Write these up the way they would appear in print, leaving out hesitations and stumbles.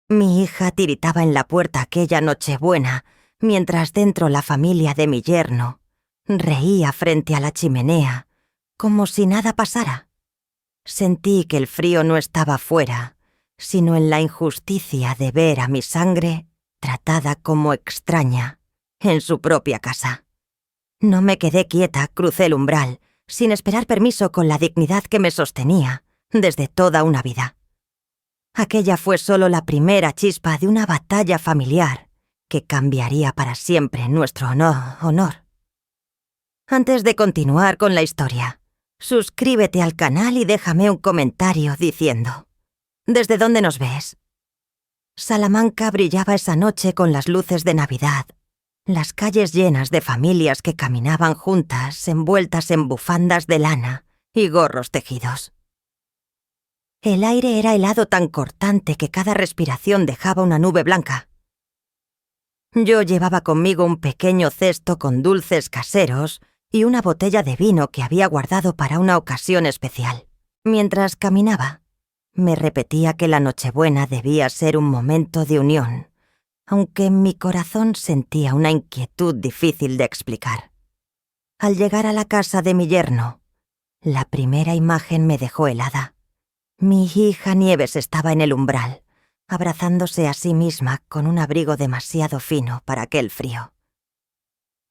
Mi hija tiritaba en la puerta aquella Nochebuena, mientras dentro la familia de mi yerno reía frente a la chimenea, como si nada pasara. Sentí que el frío no estaba fuera, sino en la injusticia de ver a mi sangre tratada como extraña en su propia casa. No me quedé quieta, crucé el umbral, sin esperar permiso, con la dignidad que me sostenía desde toda una vida. Aquella fue solo la primera chispa de una batalla familiar que cambiaría para siempre nuestro honor. Antes de continuar con la historia, suscríbete al canal y déjame un comentario diciendo: ¿desde dónde nos ves? Salamanca brillaba esa noche con las luces de Navidad, las calles llenas de familias que caminaban juntas, envueltas en bufandas de lana y gorros tejidos. El aire era helado, tan cortante que cada respiración dejaba una nube blanca. Yo llevaba conmigo un pequeño cesto con dulces caseros y una botella de vino que había guardado para una ocasión especial. Mientras caminaba, me repetía que la Nochebuena debía ser un momento de unión, aunque en mi corazón sentía una inquietud difícil de explicar. Al llegar a la casa de mi yerno, la primera imagen me dejó helada. Mi hija Nieves estaba en el umbral, abrazándose a sí misma con un abrigo demasiado fino para aquel frío.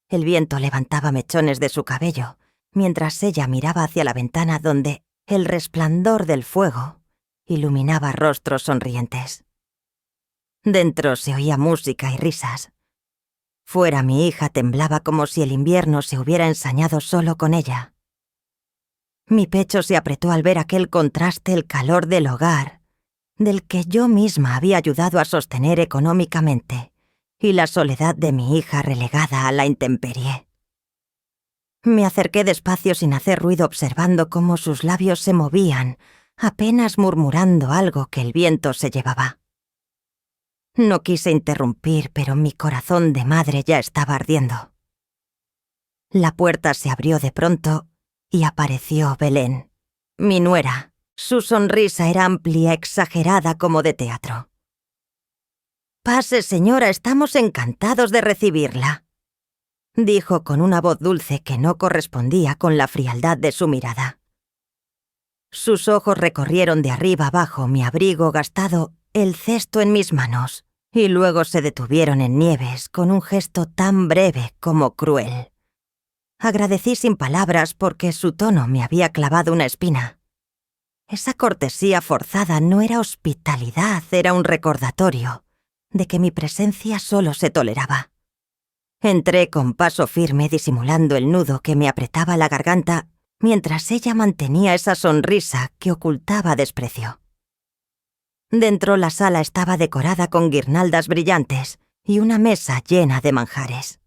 El viento levantaba mechones de su cabello, mientras ella miraba hacia la ventana donde el resplandor del fuego iluminaba rostros sonrientes. Dentro se oía música y risas. Fuera, mi hija temblaba como si el invierno se hubiera ensañado solo con ella. Mi pecho se apretó al ver aquel contraste: el calor del hogar, del que yo misma había ayudado a sostener económicamente, y la soledad de mi hija relegada a la intemperie. Me acerqué despacio sin hacer ruido, observando cómo sus labios se movían, apenas murmurando algo que el viento se llevaba. No quise interrumpir, pero mi corazón de madre ya estaba ardiendo. La puerta se abrió de pronto y apareció Belén, mi nuera. Su sonrisa era amplia, exagerada, como de teatro. «Pase, señora, estamos encantados de recibirla», dijo con una voz dulce que no correspondía con la frialdad de su mirada. Sus ojos recorrieron de arriba abajo mi abrigo gastado, el cesto en mis manos, y luego se detuvieron en Nieves con un gesto tan breve como cruel. Agradecí sin palabras porque su tono me había clavado una espina. Esa cortesía forzada no era hospitalidad, era un recordatorio de que mi presencia solo se toleraba. Entré con paso firme, disimulando el nudo que me apretaba la garganta, mientras ella mantenía esa sonrisa que ocultaba desprecio. Dentro, la sala estaba decorada con guirnaldas brillantes y una mesa llena de manjares.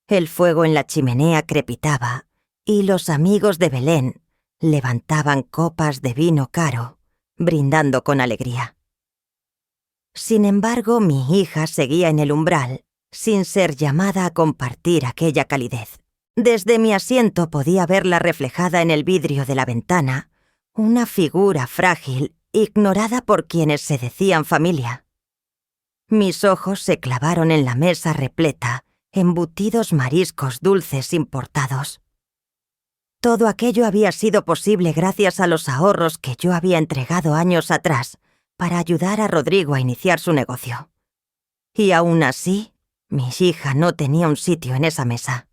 El fuego en la chimenea crepitaba y los amigos de Belén levantaban copas de vino caro, brindando con alegría. Sin embargo, mi hija seguía en el umbral, sin ser llamada a compartir aquella calidez. Desde mi asiento podía verla reflejada en el vidrio de la ventana, una figura frágil, ignorada por quienes se decían familia. Mis ojos se clavaron en la mesa repleta, embutidos mariscos dulces importados. Todo aquello había sido posible gracias a los ahorros que yo había entregado años atrás para ayudar a Rodrigo a iniciar su negocio. Y aún así, mi hija no tenía un sitio en esa mesa.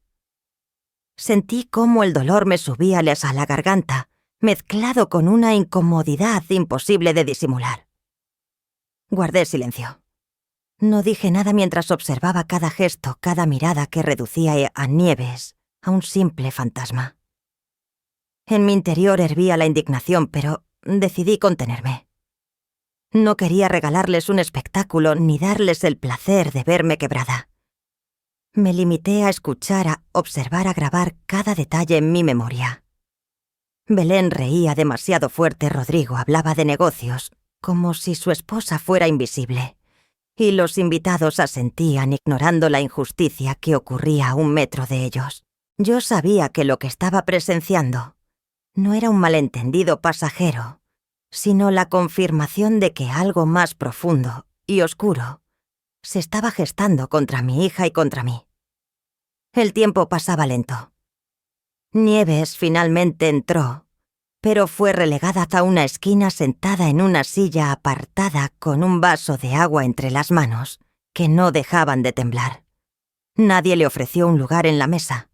Sentí cómo el dolor me subía a la garganta, mezclado con una incomodidad imposible de disimular. Guardé silencio. No dije nada mientras observaba cada gesto, cada mirada que reducía a Nieves a un simple fantasma. En mi interior hervía la indignación, pero decidí contenerme. No quería regalarles un espectáculo ni darles el placer de verme quebrada. Me limité a escuchar, a observar, a grabar cada detalle en mi memoria. Belén reía demasiado fuerte, Rodrigo hablaba de negocios, como si su esposa fuera invisible. Y los invitados asentían, ignorando la injusticia que ocurría a 1 metro de ellos. Yo sabía que lo que estaba presenciando no era un malentendido pasajero, sino la confirmación de que algo más profundo y oscuro se estaba gestando contra mi hija y contra mí. El tiempo pasaba lento. Nieves finalmente entró, pero fue relegada a una esquina sentada en una silla apartada con un vaso de agua entre las manos, que no dejaban de temblar. Nadie le ofreció un lugar en la mesa.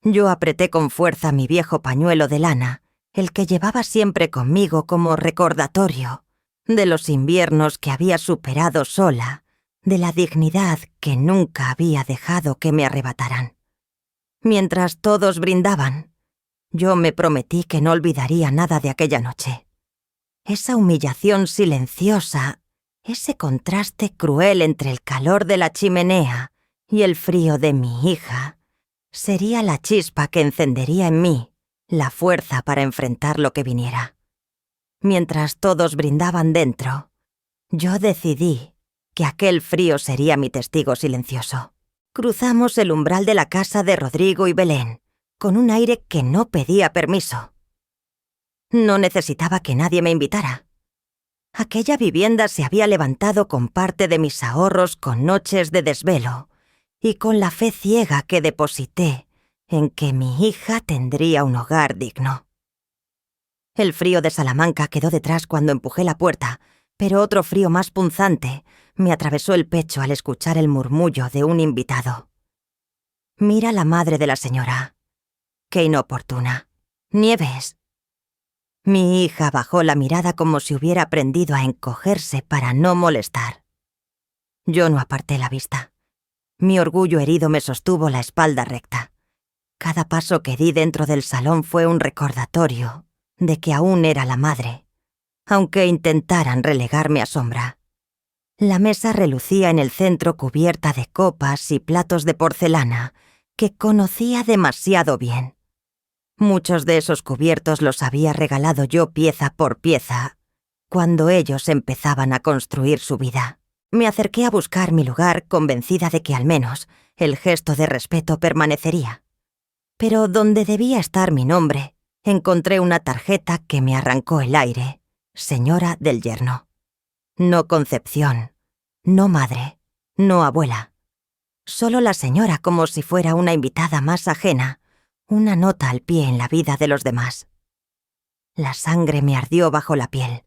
Yo apreté con fuerza mi viejo pañuelo de lana, el que llevaba siempre conmigo como recordatorio de los inviernos que había superado sola, de la dignidad que nunca había dejado que me arrebataran. Mientras todos brindaban, yo me prometí que no olvidaría nada de aquella noche. Esa humillación silenciosa, ese contraste cruel entre el calor de la chimenea y el frío de mi hija, sería la chispa que encendería en mí la fuerza para enfrentar lo que viniera. Mientras todos brindaban dentro, yo decidí que aquel frío sería mi testigo silencioso. Cruzamos el umbral de la casa de Rodrigo y Belén, con un aire que no pedía permiso. No necesitaba que nadie me invitara. Aquella vivienda se había levantado con parte de mis ahorros con noches de desvelo y con la fe ciega que deposité en que mi hija tendría un hogar digno. El frío de Salamanca quedó detrás cuando empujé la puerta, pero otro frío más punzante me atravesó el pecho al escuchar el murmullo de un invitado. «Mira la madre de la señora. Qué inoportuna. Nieves». Mi hija bajó la mirada como si hubiera aprendido a encogerse para no molestar. Yo no aparté la vista. Mi orgullo herido me sostuvo la espalda recta. Cada paso que di dentro del salón fue un recordatorio de que aún era la madre, aunque intentaran relegarme a sombra. La mesa relucía en el centro cubierta de copas y platos de porcelana que conocía demasiado bien. Muchos de esos cubiertos los había regalado yo pieza por pieza, cuando ellos empezaban a construir su vida. Me acerqué a buscar mi lugar convencida de que al menos el gesto de respeto permanecería. Pero donde debía estar mi nombre, encontré una tarjeta que me arrancó el aire. Señora del yerno. No Concepción, no madre, no abuela. Solo la señora como si fuera una invitada más ajena, una nota al pie en la vida de los demás. La sangre me ardió bajo la piel.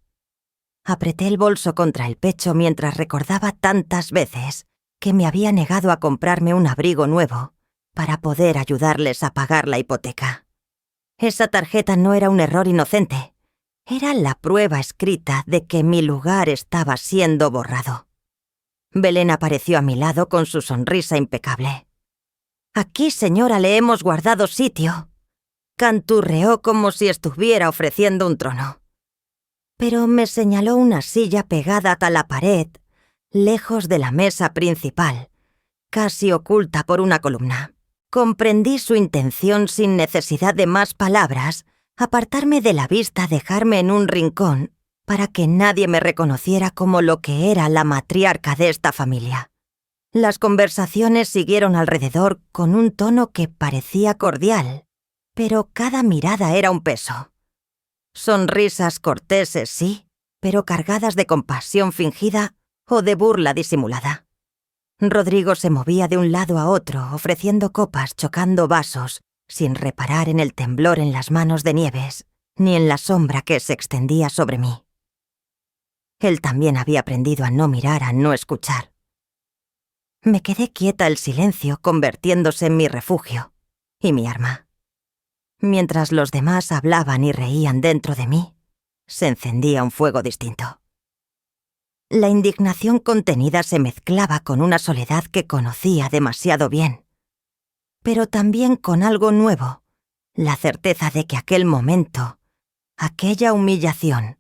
Apreté el bolso contra el pecho mientras recordaba tantas veces que me había negado a comprarme un abrigo nuevo para poder ayudarles a pagar la hipoteca. Esa tarjeta no era un error inocente. Era la prueba escrita de que mi lugar estaba siendo borrado. Belén apareció a mi lado con su sonrisa impecable. «Aquí, señora, le hemos guardado sitio», canturreó como si estuviera ofreciendo un trono. Pero me señaló una silla pegada a la pared, lejos de la mesa principal, casi oculta por una columna. Comprendí su intención sin necesidad de más palabras, apartarme de la vista, dejarme en un rincón, para que nadie me reconociera como lo que era la matriarca de esta familia. Las conversaciones siguieron alrededor con un tono que parecía cordial, pero cada mirada era un peso. Sonrisas corteses, sí, pero cargadas de compasión fingida o de burla disimulada. Rodrigo se movía de un lado a otro, ofreciendo copas, chocando vasos, sin reparar en el temblor en las manos de Nieves, ni en la sombra que se extendía sobre mí. Él también había aprendido a no mirar, a no escuchar. Me quedé quieta, el silencio convirtiéndose en mi refugio y mi arma. Mientras los demás hablaban y reían dentro de mí, se encendía un fuego distinto. La indignación contenida se mezclaba con una soledad que conocía demasiado bien, pero también con algo nuevo, la certeza de que aquel momento, aquella humillación,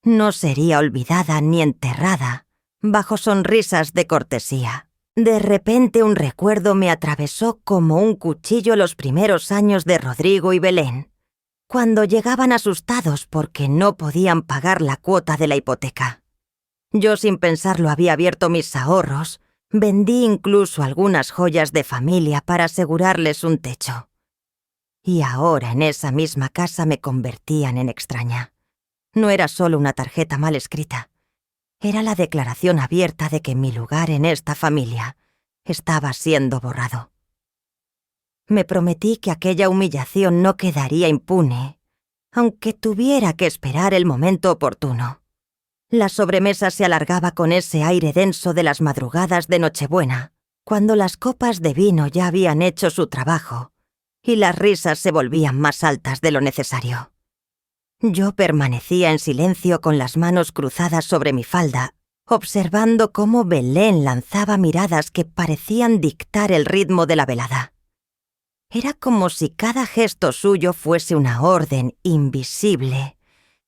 no sería olvidada ni enterrada bajo sonrisas de cortesía. De repente un recuerdo me atravesó como un cuchillo los primeros años de Rodrigo y Belén, cuando llegaban asustados porque no podían pagar la cuota de la hipoteca. Yo sin pensarlo había abierto mis ahorros, vendí incluso algunas joyas de familia para asegurarles un techo. Y ahora en esa misma casa me convertían en extraña. No era solo una tarjeta mal escrita. Era la declaración abierta de que mi lugar en esta familia estaba siendo borrado. Me prometí que aquella humillación no quedaría impune, aunque tuviera que esperar el momento oportuno. La sobremesa se alargaba con ese aire denso de las madrugadas de Nochebuena, cuando las copas de vino ya habían hecho su trabajo y las risas se volvían más altas de lo necesario. Yo permanecía en silencio con las manos cruzadas sobre mi falda, observando cómo Belén lanzaba miradas que parecían dictar el ritmo de la velada. Era como si cada gesto suyo fuese una orden invisible.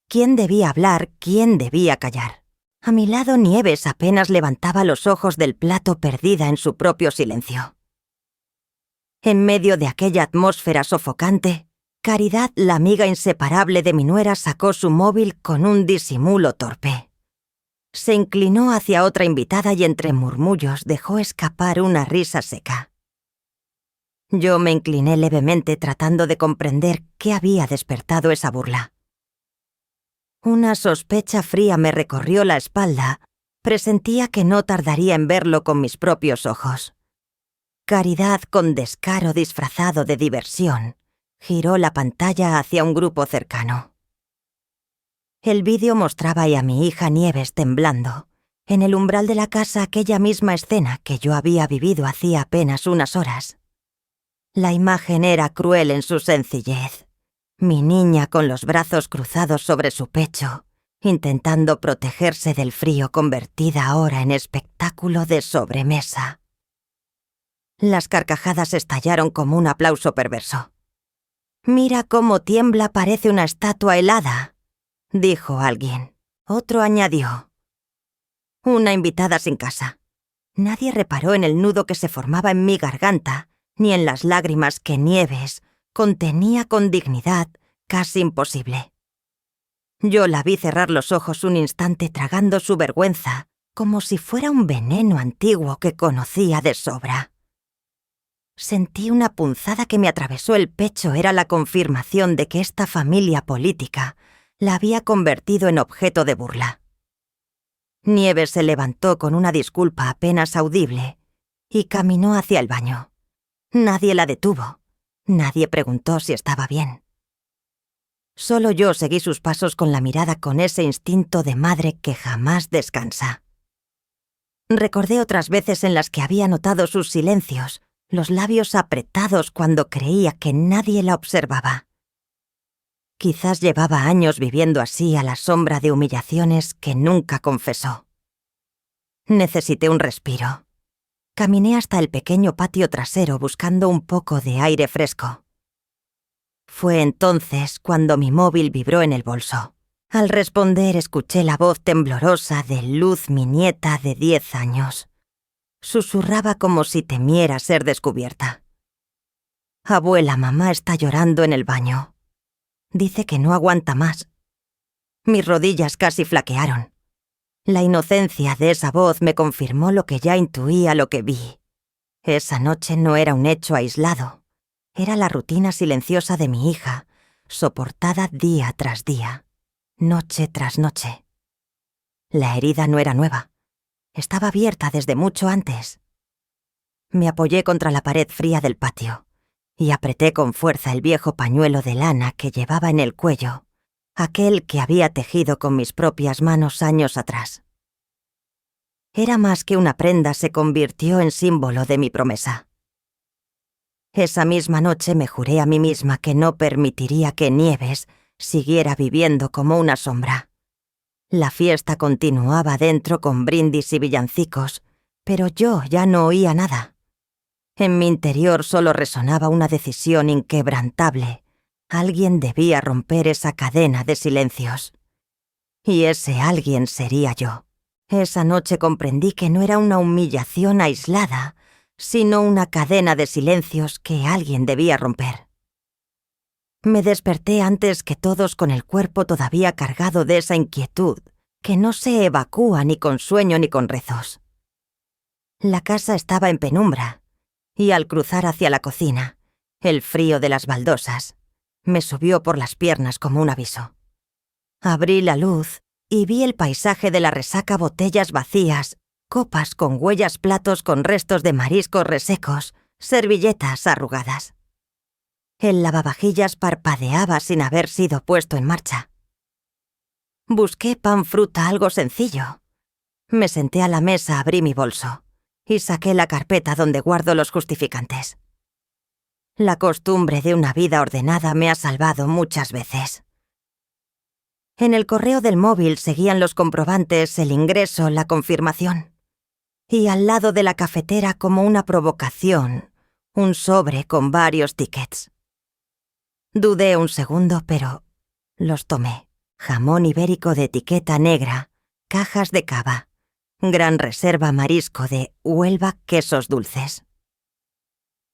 ¿Quién debía hablar? ¿Quién debía callar? A mi lado Nieves apenas levantaba los ojos del plato perdida en su propio silencio. En medio de aquella atmósfera sofocante, Caridad, la amiga inseparable de mi nuera, sacó su móvil con un disimulo torpe. Se inclinó hacia otra invitada y entre murmullos dejó escapar una risa seca. Yo me incliné levemente tratando de comprender qué había despertado esa burla. Una sospecha fría me recorrió la espalda. Presentía que no tardaría en verlo con mis propios ojos. Caridad, con descaro disfrazado de diversión, giró la pantalla hacia un grupo cercano. El vídeo mostraba a mi hija Nieves temblando, en el umbral de la casa, aquella misma escena que yo había vivido hacía apenas unas horas. La imagen era cruel en su sencillez. Mi niña con los brazos cruzados sobre su pecho, intentando protegerse del frío, convertida ahora en espectáculo de sobremesa. Las carcajadas estallaron como un aplauso perverso. «Mira cómo tiembla, parece una estatua helada», dijo alguien. Otro añadió: «Una invitada sin casa». Nadie reparó en el nudo que se formaba en mi garganta, ni en las lágrimas que Nieves contenía con dignidad casi imposible. Yo la vi cerrar los ojos un instante tragando su vergüenza, como si fuera un veneno antiguo que conocía de sobra. Sentí una punzada que me atravesó el pecho. Era la confirmación de que esta familia política la había convertido en objeto de burla. Nieves se levantó con una disculpa apenas audible y caminó hacia el baño. Nadie la detuvo. Nadie preguntó si estaba bien. Solo yo seguí sus pasos con la mirada, con ese instinto de madre que jamás descansa. Recordé otras veces en las que había notado sus silencios, los labios apretados cuando creía que nadie la observaba. Quizás llevaba años viviendo así a la sombra de humillaciones que nunca confesó. Necesité un respiro. Caminé hasta el pequeño patio trasero buscando un poco de aire fresco. Fue entonces cuando mi móvil vibró en el bolso. Al responder escuché la voz temblorosa de Luz, mi nieta de 10 años. Susurraba como si temiera ser descubierta. «Abuela, mamá está llorando en el baño. Dice que no aguanta más». Mis rodillas casi flaquearon. La inocencia de esa voz me confirmó lo que ya intuía, lo que vi. Esa noche no era un hecho aislado. Era la rutina silenciosa de mi hija, soportada día tras día, noche tras noche. La herida no era nueva. Estaba abierta desde mucho antes. Me apoyé contra la pared fría del patio y apreté con fuerza el viejo pañuelo de lana que llevaba en el cuello, aquel que había tejido con mis propias manos años atrás. Era más que una prenda, se convirtió en símbolo de mi promesa. Esa misma noche me juré a mí misma que no permitiría que Nieves siguiera viviendo como una sombra. La fiesta continuaba dentro con brindis y villancicos, pero yo ya no oía nada. En mi interior solo resonaba una decisión inquebrantable. Alguien debía romper esa cadena de silencios. Y ese alguien sería yo. Esa noche comprendí que no era una humillación aislada, sino una cadena de silencios que alguien debía romper. Me desperté antes que todos, con el cuerpo todavía cargado de esa inquietud que no se evacúa ni con sueño ni con rezos. La casa estaba en penumbra, y al cruzar hacia la cocina, el frío de las baldosas me subió por las piernas como un aviso. Abrí la luz y vi el paisaje de la resaca: botellas vacías, copas con huellas, platos con restos de mariscos resecos, servilletas arrugadas. El lavavajillas parpadeaba sin haber sido puesto en marcha. Busqué pan, fruta, algo sencillo. Me senté a la mesa, abrí mi bolso y saqué la carpeta donde guardo los justificantes. La costumbre de una vida ordenada me ha salvado muchas veces. En el correo del móvil seguían los comprobantes, el ingreso, la confirmación. Y al lado de la cafetera, como una provocación, un sobre con varios tickets. Dudé un segundo, pero los tomé. Jamón ibérico de etiqueta negra, cajas de cava, Gran Reserva marisco de Huelva, quesos dulces.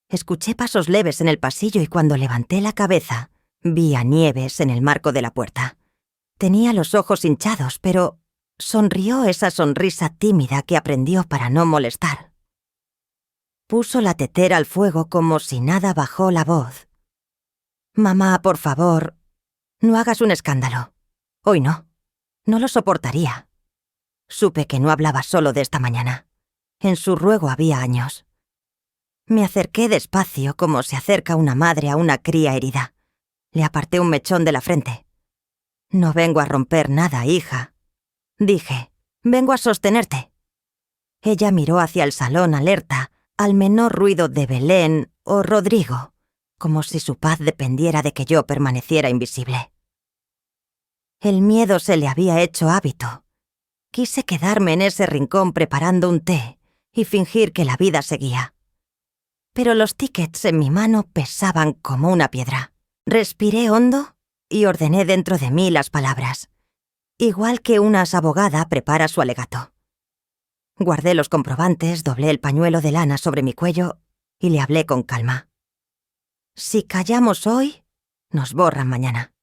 Escuché pasos leves en el pasillo y cuando levanté la cabeza, vi a Nieves en el marco de la puerta. Tenía los ojos hinchados, pero sonrió esa sonrisa tímida que aprendió para no molestar. Puso la tetera al fuego como si nada, bajó la voz. «Mamá, por favor, no hagas un escándalo. Hoy no. No lo soportaría». Supe que no hablaba solo de esta mañana. En su ruego había años. Me acerqué despacio, como se acerca una madre a una cría herida. Le aparté un mechón de la frente. «No vengo a romper nada, hija», dije. «Vengo a sostenerte». Ella miró hacia el salón alerta al menor ruido de Belén o Rodrigo, como si su paz dependiera de que yo permaneciera invisible. El miedo se le había hecho hábito. Quise quedarme en ese rincón preparando un té y fingir que la vida seguía. Pero los tickets en mi mano pesaban como una piedra. Respiré hondo y ordené dentro de mí las palabras, igual que una abogada prepara su alegato. Guardé los comprobantes, doblé el pañuelo de lana sobre mi cuello y le hablé con calma. Si callamos hoy, nos borran mañana.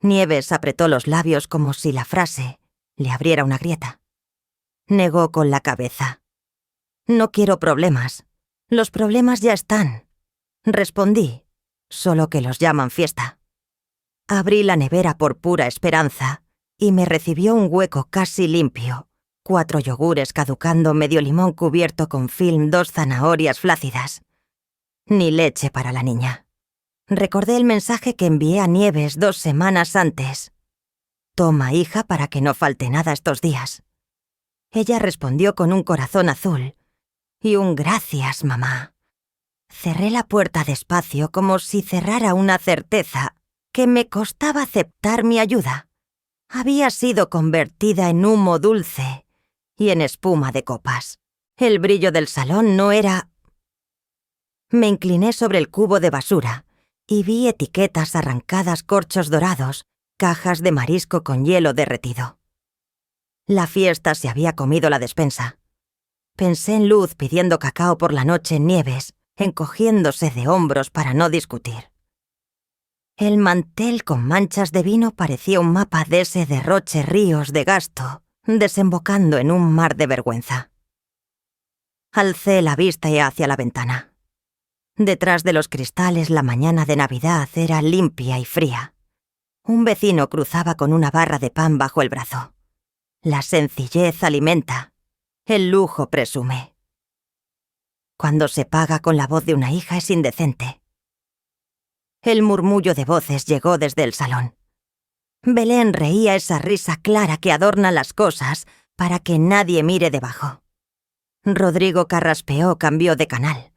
Nieves apretó los labios como si la frase le abriera una grieta. Negó con la cabeza. «No quiero problemas. Los problemas ya están», respondí, «solo que los llaman fiesta». Abrí la nevera por pura esperanza y me recibió un hueco casi limpio, 4 yogures caducando, medio limón cubierto con film, 2 zanahorias flácidas. Ni leche para la niña. Recordé el mensaje que envié a Nieves 2 semanas antes. «Toma, hija, para que no falte nada estos días». Ella respondió con un corazón azul y un «gracias, mamá». Cerré la puerta despacio como si cerrara una certeza que me costaba aceptar. Mi ayuda había sido convertida en humo dulce y en espuma de copas. El brillo del salón no era... Me incliné sobre el cubo de basura y vi etiquetas arrancadas, corchos dorados, cajas de marisco con hielo derretido. La fiesta se había comido la despensa. Pensé en Luz pidiendo cacao por la noche en Nieves, encogiéndose de hombros para no discutir. El mantel con manchas de vino parecía un mapa de ese derroche ríos de gasto, desembocando en un mar de vergüenza. Alcé la vista hacia la ventana. Detrás de los cristales la mañana de Navidad era limpia y fría. Un vecino cruzaba con una barra de pan bajo el brazo. La sencillez alimenta, el lujo presume. Cuando se paga con la voz de una hija es indecente. El murmullo de voces llegó desde el salón. Belén reía esa risa clara que adorna las cosas para que nadie mire debajo. Rodrigo carraspeó, cambió de canal.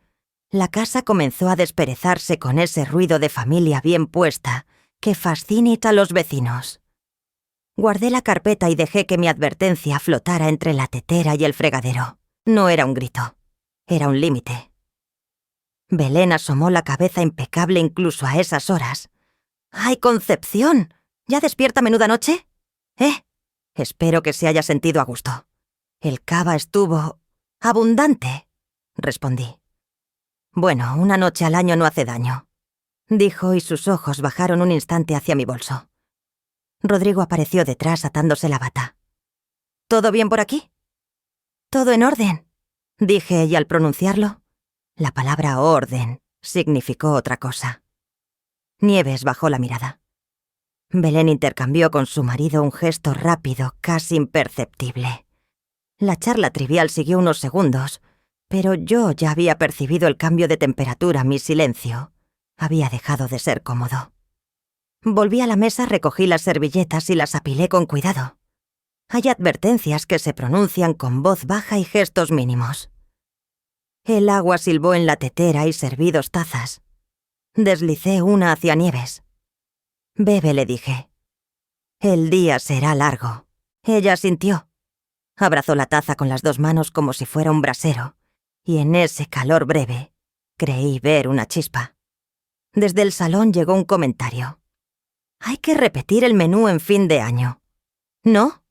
La casa comenzó a desperezarse con ese ruido de familia bien puesta que fascina a los vecinos. Guardé la carpeta y dejé que mi advertencia flotara entre la tetera y el fregadero. No era un grito, era un límite. Belén asomó la cabeza impecable incluso a esas horas. «¡Ay, Concepción! ¿Ya despierta menuda noche? Espero que se haya sentido a gusto. El cava estuvo... abundante», respondí. «Bueno, una noche al año no hace daño», dijo y sus ojos bajaron un instante hacia mi bolso. Rodrigo apareció detrás atándose la bata. «¿Todo bien por aquí?» «Todo en orden», dije y al pronunciarlo, la palabra orden significó otra cosa. Nieves bajó la mirada. Belén intercambió con su marido un gesto rápido, casi imperceptible. La charla trivial siguió unos segundos, pero yo ya había percibido el cambio de temperatura. Mi silencio había dejado de ser cómodo. Volví a la mesa, recogí las servilletas y las apilé con cuidado. Hay advertencias que se pronuncian con voz baja y gestos mínimos. El agua silbó en la tetera y serví 2 tazas. Deslicé una hacia Nieves. «Bebe», le dije. «El día será largo». Ella asintió. Abrazó la taza con las 2 manos como si fuera un brasero, y en ese calor breve creí ver una chispa. Desde el salón llegó un comentario. «Hay que repetir el menú en fin de año». «¿No?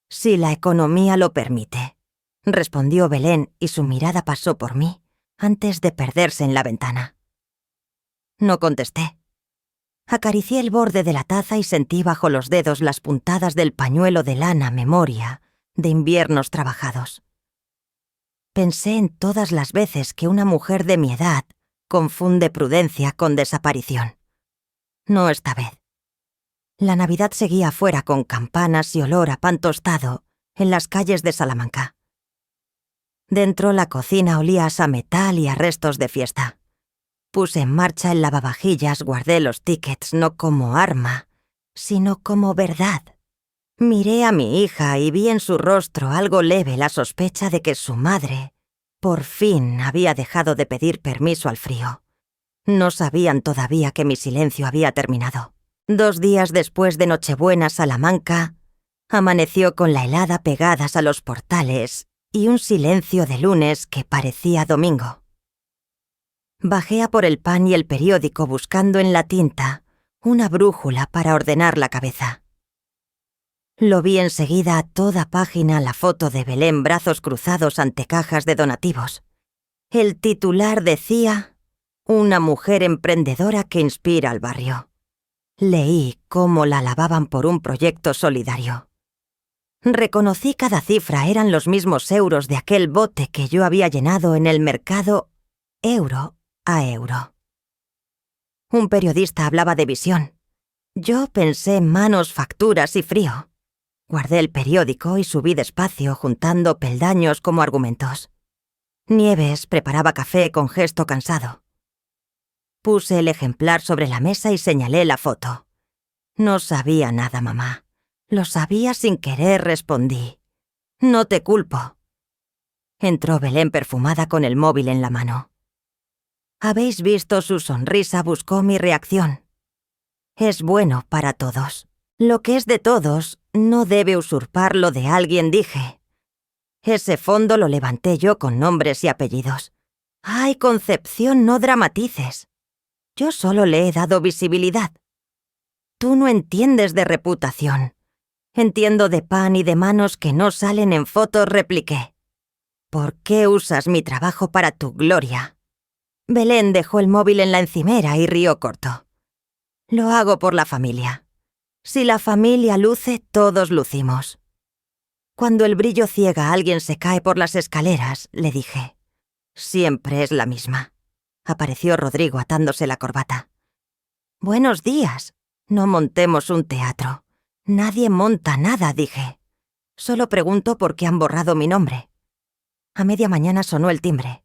Si la economía lo permite», respondió Belén, y su mirada pasó por mí antes de perderse en la ventana. No contesté. Acaricié el borde de la taza y sentí bajo los dedos las puntadas del pañuelo de lana, memoria de inviernos trabajados. Pensé en todas las veces que una mujer de mi edad confunde prudencia con desaparición. No esta vez. La Navidad seguía afuera con campanas y olor a pan tostado en las calles de Salamanca. Dentro la cocina olía a metal y a restos de fiesta. Puse en marcha el lavavajillas, guardé los tickets no como arma, sino como verdad. Miré a mi hija y vi en su rostro algo leve la sospecha de que su madre, por fin, había dejado de pedir permiso al frío. No sabían todavía que mi silencio había terminado. 2 días después de Nochebuena, Salamanca amaneció con la helada pegadas a los portales y un silencio de lunes que parecía domingo. Bajé a por el pan y el periódico buscando en la tinta una brújula para ordenar la cabeza. Lo vi enseguida a toda página la foto de Belén, brazos cruzados ante cajas de donativos. El titular decía: «Una mujer emprendedora que inspira al barrio». Leí cómo la alababan por un proyecto solidario. Reconocí cada cifra, eran los mismos euros de aquel bote que yo había llenado en el mercado, euro a euro. Un periodista hablaba de visión. Yo pensé en manos, facturas y frío. Guardé el periódico y subí despacio, juntando peldaños como argumentos. Nieves preparaba café con gesto cansado. Puse el ejemplar sobre la mesa y señalé la foto. «No sabía nada, mamá. Lo sabía sin querer», respondí. «No te culpo». Entró Belén perfumada con el móvil en la mano. «¿Habéis visto su sonrisa?», buscó mi reacción. «Es bueno para todos. Lo que es de todos no debe usurpar lo de alguien», dije. Ese fondo lo levanté yo con nombres y apellidos. «Ay, Concepción, no dramatices. Yo solo le he dado visibilidad. Tú no entiendes de reputación. Entiendo de pan y de manos que no salen en fotos», repliqué. «¿Por qué usas mi trabajo para tu gloria?» Belén dejó el móvil en la encimera y rió corto. «Lo hago por la familia. Si la familia luce, todos lucimos». Cuando el brillo ciega a alguien se cae por las escaleras, le dije. «Siempre es la misma». Apareció Rodrigo atándose la corbata. «Buenos días. No montemos un teatro. Nadie monta nada», dije. «Solo pregunto por qué han borrado mi nombre». A media mañana sonó el timbre.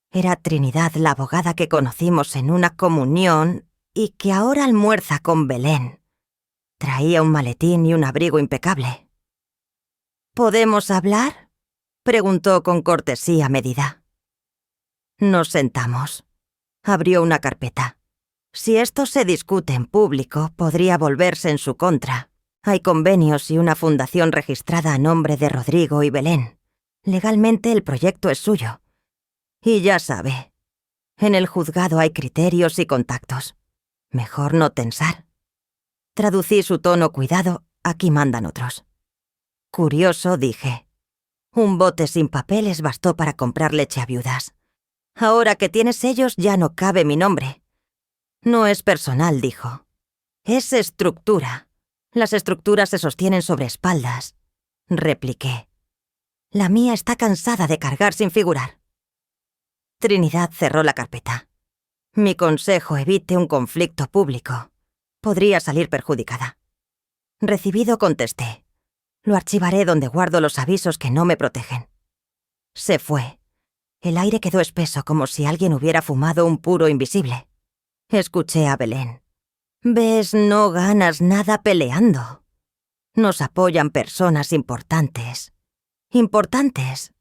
Era Trinidad, la abogada que conocimos en una comunión y que ahora almuerza con Belén. Traía un maletín y un abrigo impecable. «¿Podemos hablar?», preguntó con cortesía medida. Nos sentamos. Abrió una carpeta. Si esto se discute en público, podría volverse en su contra. Hay convenios y una fundación registrada a nombre de Rodrigo y Belén. Legalmente el proyecto es suyo. Y ya sabe, en el juzgado hay criterios y contactos. Mejor no tensar. Traducí su tono cuidado, aquí mandan otros. Curioso, dije. Un bote sin papeles bastó para comprar leche a viudas. Ahora que tienes sellos ya no cabe mi nombre. No es personal, dijo. Es estructura. Las estructuras se sostienen sobre espaldas, repliqué. La mía está cansada de cargar sin figurar. Trinidad cerró la carpeta. Mi consejo: evite un conflicto público. Podría salir perjudicada. Recibido, contesté. Lo archivaré donde guardo los avisos que no me protegen. Se fue. El aire quedó espeso como si alguien hubiera fumado un puro invisible. Escuché a Belén. «¿Ves? No ganas nada peleando. Nos apoyan personas importantes». «Importantes»,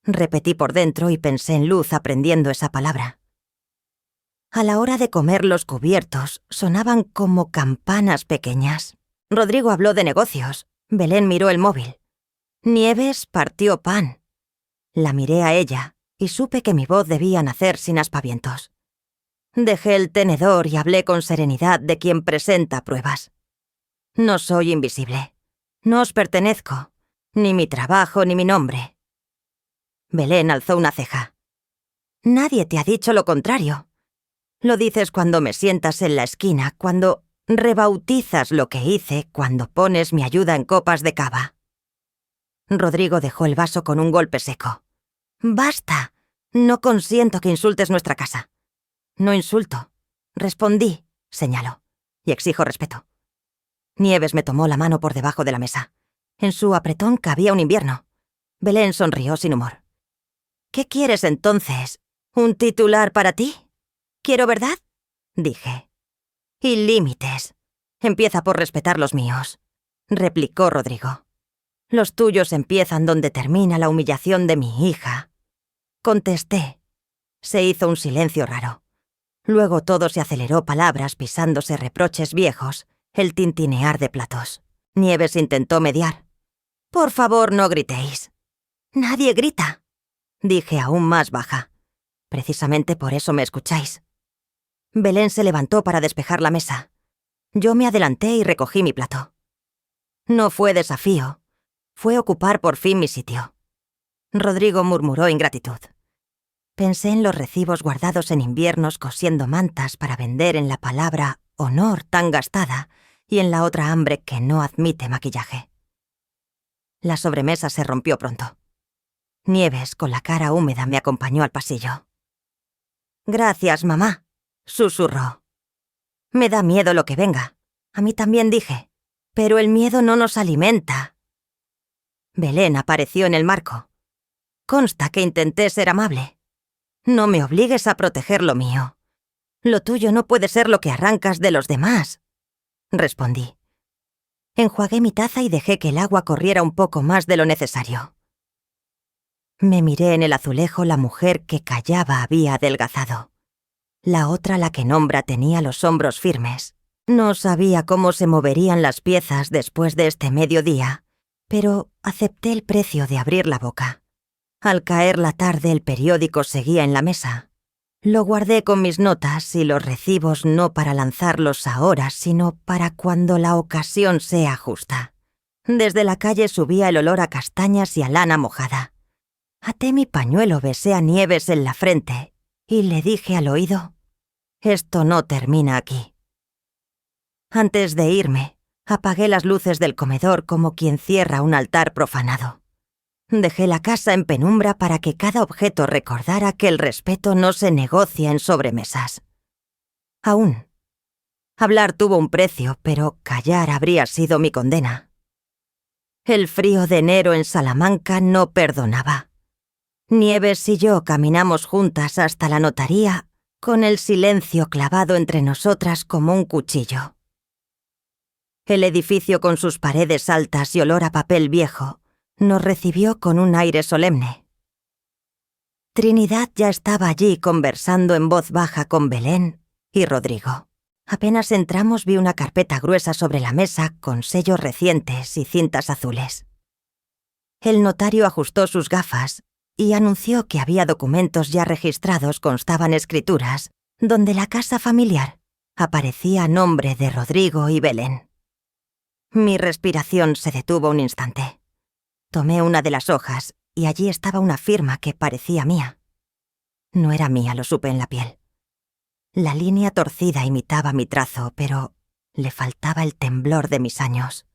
repetí por dentro y pensé en Luz aprendiendo esa palabra. A la hora de comer los cubiertos sonaban como campanas pequeñas. Rodrigo habló de negocios. Belén miró el móvil. Nieves partió pan. La miré a ella y supe que mi voz debía nacer sin aspavientos. Dejé el tenedor y hablé con serenidad de quien presenta pruebas. No soy invisible. No os pertenezco. Ni mi trabajo ni mi nombre. Belén alzó una ceja. Nadie te ha dicho lo contrario. Lo dices cuando me sientas en la esquina, cuando rebautizas lo que hice, cuando pones mi ayuda en copas de cava. Rodrigo dejó el vaso con un golpe seco. «Basta. No consiento que insultes nuestra casa». «No insulto. Respondí», señaló, «y exijo respeto». Nieves me tomó la mano por debajo de la mesa. En su apretón cabía un invierno. Belén sonrió sin humor. «¿Qué quieres entonces? ¿Un titular para ti? ¿Quiero verdad?», dije. «Y límites. Empieza por respetar los míos», replicó Rodrigo. «Los tuyos empiezan donde termina la humillación de mi hija», contesté. Se hizo un silencio raro. Luego todo se aceleró, palabras pisándose, reproches viejos, el tintinear de platos. Nieves intentó mediar. «Por favor, no gritéis». «Nadie grita», dije aún más baja. «Precisamente por eso me escucháis». Belén se levantó para despejar la mesa. Yo me adelanté y recogí mi plato. No fue desafío. Fue ocupar por fin mi sitio. Rodrigo murmuró ingratitud. Pensé en los recibos guardados en inviernos cosiendo mantas para vender, en la palabra honor tan gastada y en la otra hambre que no admite maquillaje. La sobremesa se rompió pronto. Nieves, con la cara húmeda, me acompañó al pasillo. «Gracias, mamá», susurró. «Me da miedo lo que venga». A mí también, dije. «Pero el miedo no nos alimenta». Belén apareció en el marco. «Consta que intenté ser amable. No me obligues a proteger lo mío. Lo tuyo no puede ser lo que arrancas de los demás», respondí. Enjuagué mi taza y dejé que el agua corriera un poco más de lo necesario. Me miré en el azulejo. La mujer que callaba había adelgazado. La otra, la que nombra, tenía los hombros firmes. No sabía cómo se moverían las piezas después de este mediodía, pero acepté el precio de abrir la boca. Al caer la tarde, el periódico seguía en la mesa. Lo guardé con mis notas y los recibos, no para lanzarlos ahora, sino para cuando la ocasión sea justa. Desde la calle subía el olor a castañas y a lana mojada. Até mi pañuelo, besé a Nieves en la frente y le dije al oído: «Esto no termina aquí». Antes de irme, apagué las luces del comedor como quien cierra un altar profanado. Dejé la casa en penumbra para que cada objeto recordara que el respeto no se negocia en sobremesas. Aún. Hablar tuvo un precio, pero callar habría sido mi condena. El frío de enero en Salamanca no perdonaba. Nieves y yo caminamos juntas hasta la notaría, con el silencio clavado entre nosotras como un cuchillo. El edificio, con sus paredes altas y olor a papel viejo, nos recibió con un aire solemne. Trinidad ya estaba allí conversando en voz baja con Belén y Rodrigo. Apenas entramos, vi una carpeta gruesa sobre la mesa con sellos recientes y cintas azules. El notario ajustó sus gafas y anunció que había documentos ya registrados. Constaban escrituras donde la casa familiar aparecía a nombre de Rodrigo y Belén. Mi respiración se detuvo un instante. Tomé una de las hojas y allí estaba una firma que parecía mía. No era mía, lo supe en la piel. La línea torcida imitaba mi trazo, pero le faltaba el temblor de mis años.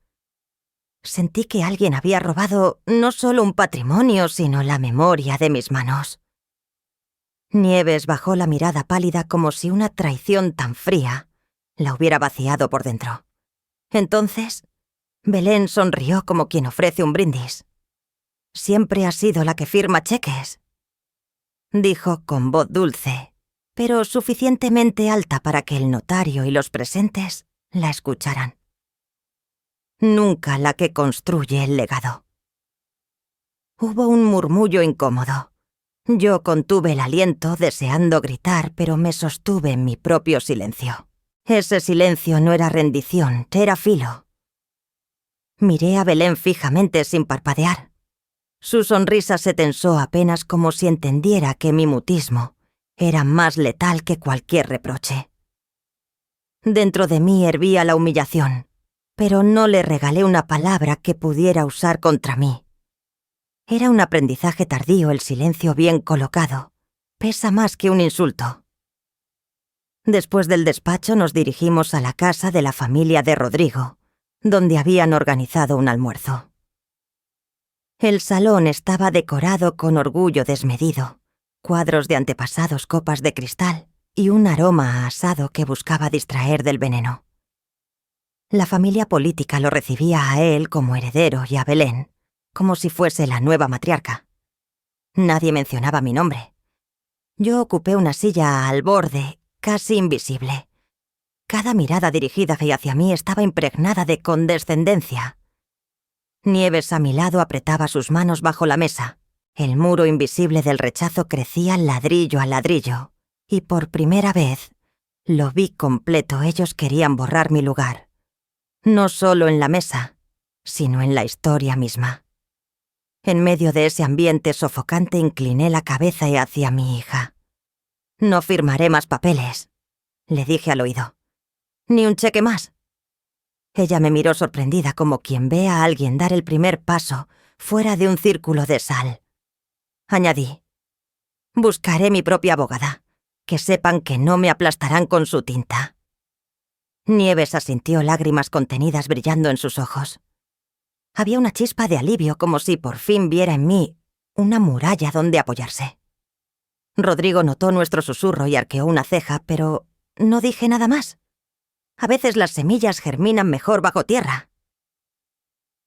Sentí que alguien había robado no solo un patrimonio, sino la memoria de mis manos. Nieves bajó la mirada pálida como si una traición tan fría la hubiera vaciado por dentro. Entonces Belén sonrió como quien ofrece un brindis. «Siempre has sido la que firma cheques», dijo con voz dulce, pero suficientemente alta para que el notario y los presentes la escucharan. Nunca la que construye el legado. Hubo un murmullo incómodo. Yo contuve el aliento, deseando gritar, pero me sostuve en mi propio silencio. Ese silencio no era rendición, era filo. Miré a Belén fijamente sin parpadear. Su sonrisa se tensó apenas como si entendiera que mi mutismo era más letal que cualquier reproche. Dentro de mí hervía la humillación, pero no le regalé una palabra que pudiera usar contra mí. Era un aprendizaje tardío el silencio bien colocado. Pesa más que un insulto. Después del despacho nos dirigimos a la casa de la familia de Rodrigo, donde habían organizado un almuerzo. El salón estaba decorado con orgullo desmedido, cuadros de antepasados, copas de cristal y un aroma a asado que buscaba distraer del veneno. La familia política lo recibía a él como heredero y a Belén como si fuese la nueva matriarca. Nadie mencionaba mi nombre. Yo ocupé una silla al borde, casi invisible. Cada mirada dirigida hacia mí estaba impregnada de condescendencia. Nieves a mi lado apretaba sus manos bajo la mesa. El muro invisible del rechazo crecía ladrillo a ladrillo, y por primera vez lo vi completo. Ellos querían borrar mi lugar. No solo en la mesa, sino en la historia misma. En medio de ese ambiente sofocante incliné la cabeza hacia mi hija. «No firmaré más papeles», le dije al oído. «Ni un cheque más». Ella me miró sorprendida como quien ve a alguien dar el primer paso fuera de un círculo de sal. Añadí: «Buscaré mi propia abogada. Que sepan que no me aplastarán con su tinta». Nieves asintió, lágrimas contenidas brillando en sus ojos. Había una chispa de alivio, como si por fin viera en mí una muralla donde apoyarse. Rodrigo notó nuestro susurro y arqueó una ceja, pero no dije nada más. A veces las semillas germinan mejor bajo tierra.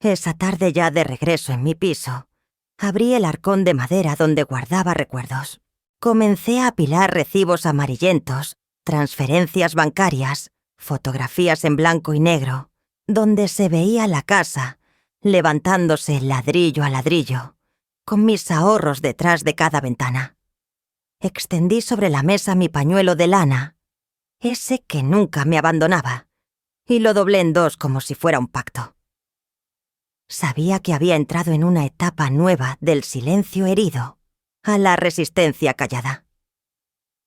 Esa tarde, ya de regreso en mi piso, abrí el arcón de madera donde guardaba recuerdos. Comencé a apilar recibos amarillentos, transferencias bancarias, fotografías en blanco y negro, donde se veía la casa levantándose ladrillo a ladrillo, con mis ahorros detrás de cada ventana. Extendí sobre la mesa mi pañuelo de lana, ese que nunca me abandonaba, y lo doblé en dos como si fuera un pacto. Sabía que había entrado en una etapa nueva del silencio herido a la resistencia callada.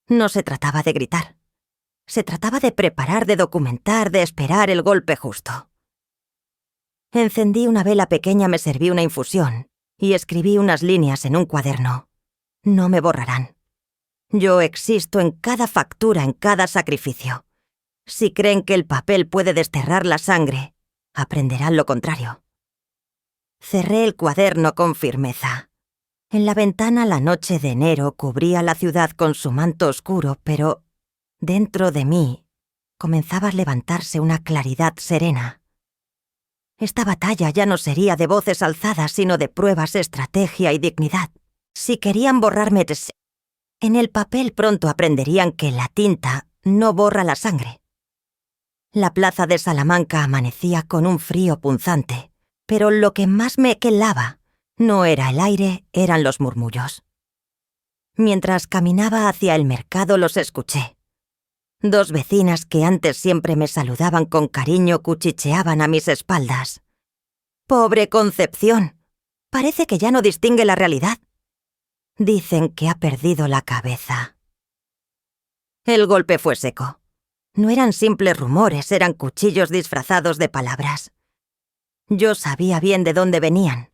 No se trataba de gritar. Se trataba de preparar, de documentar, de esperar el golpe justo. Encendí una vela pequeña, me serví una infusión y escribí unas líneas en un cuaderno. No me borrarán. Yo existo en cada factura, en cada sacrificio. Si creen que el papel puede desterrar la sangre, aprenderán lo contrario. Cerré el cuaderno con firmeza. En la ventana la noche de enero cubría la ciudad con su manto oscuro, pero dentro de mí comenzaba a levantarse una claridad serena. Esta batalla ya no sería de voces alzadas, sino de pruebas, estrategia y dignidad. Si querían borrarme en el papel, pronto aprenderían que la tinta no borra la sangre. La plaza de Salamanca amanecía con un frío punzante, pero lo que más me quelaba no era el aire, eran los murmullos. Mientras caminaba hacia el mercado los escuché. Dos vecinas que antes siempre me saludaban con cariño cuchicheaban a mis espaldas. «Pobre Concepción, parece que ya no distingue la realidad. Dicen que ha perdido la cabeza». El golpe fue seco. No eran simples rumores, eran cuchillos disfrazados de palabras. Yo sabía bien de dónde venían.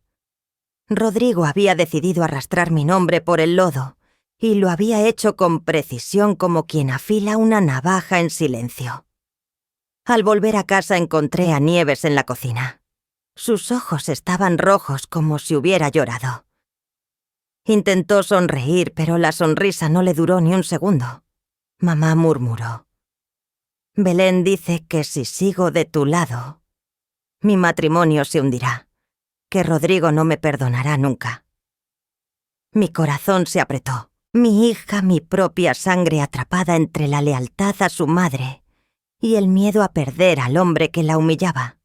Rodrigo había decidido arrastrar mi nombre por el lodo, y lo había hecho con precisión, como quien afila una navaja en silencio. Al volver a casa encontré a Nieves en la cocina. Sus ojos estaban rojos como si hubiera llorado. Intentó sonreír, pero la sonrisa no le duró ni un segundo. Mamá murmuró: «Belén dice que si sigo de tu lado». Mi matrimonio se hundirá, que Rodrigo no me perdonará nunca. Mi corazón se apretó. Mi hija, mi propia sangre atrapada entre la lealtad a su madre y el miedo a perder al hombre que la humillaba.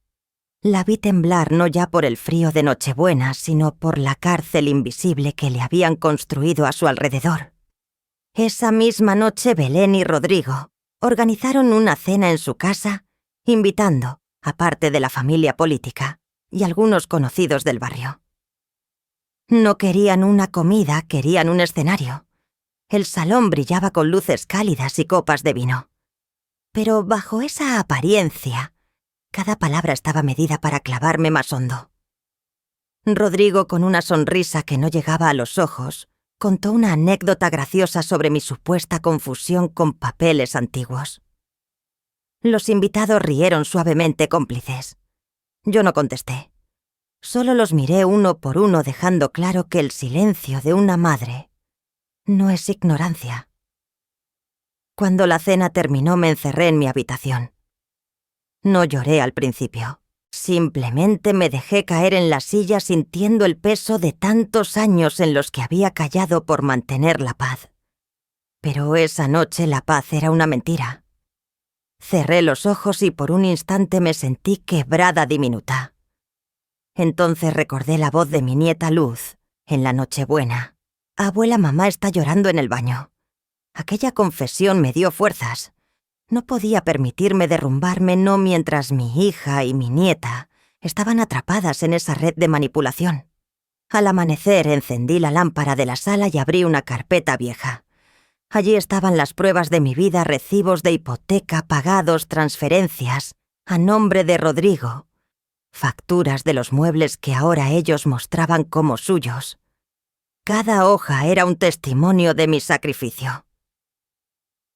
La vi temblar no ya por el frío de Nochebuena, sino por la cárcel invisible que le habían construido a su alrededor. Esa misma noche Belén y Rodrigo organizaron una cena en su casa, invitando, aparte de la familia política, y algunos conocidos del barrio. No querían una comida, querían un escenario. El salón brillaba con luces cálidas y copas de vino. Pero bajo esa apariencia, cada palabra estaba medida para clavarme más hondo. Rodrigo, con una sonrisa que no llegaba a los ojos, contó una anécdota graciosa sobre mi supuesta confusión con papeles antiguos. Los invitados rieron suavemente cómplices. Yo no contesté. Solo los miré uno por uno, dejando claro que el silencio de una madre no es ignorancia. Cuando la cena terminó, me encerré en mi habitación. No lloré al principio. Simplemente me dejé caer en la silla sintiendo el peso de tantos años en los que había callado por mantener la paz. Pero esa noche la paz era una mentira. Cerré los ojos y por un instante me sentí quebrada diminuta. Entonces recordé la voz de mi nieta Luz en la Nochebuena. Abuela, mamá está llorando en el baño. Aquella confesión me dio fuerzas. No podía permitirme derrumbarme, no mientras mi hija y mi nieta estaban atrapadas en esa red de manipulación. Al amanecer encendí la lámpara de la sala y abrí una carpeta vieja. Allí estaban las pruebas de mi vida, recibos de hipoteca, pagados, transferencias, a nombre de Rodrigo, facturas de los muebles que ahora ellos mostraban como suyos. Cada hoja era un testimonio de mi sacrificio.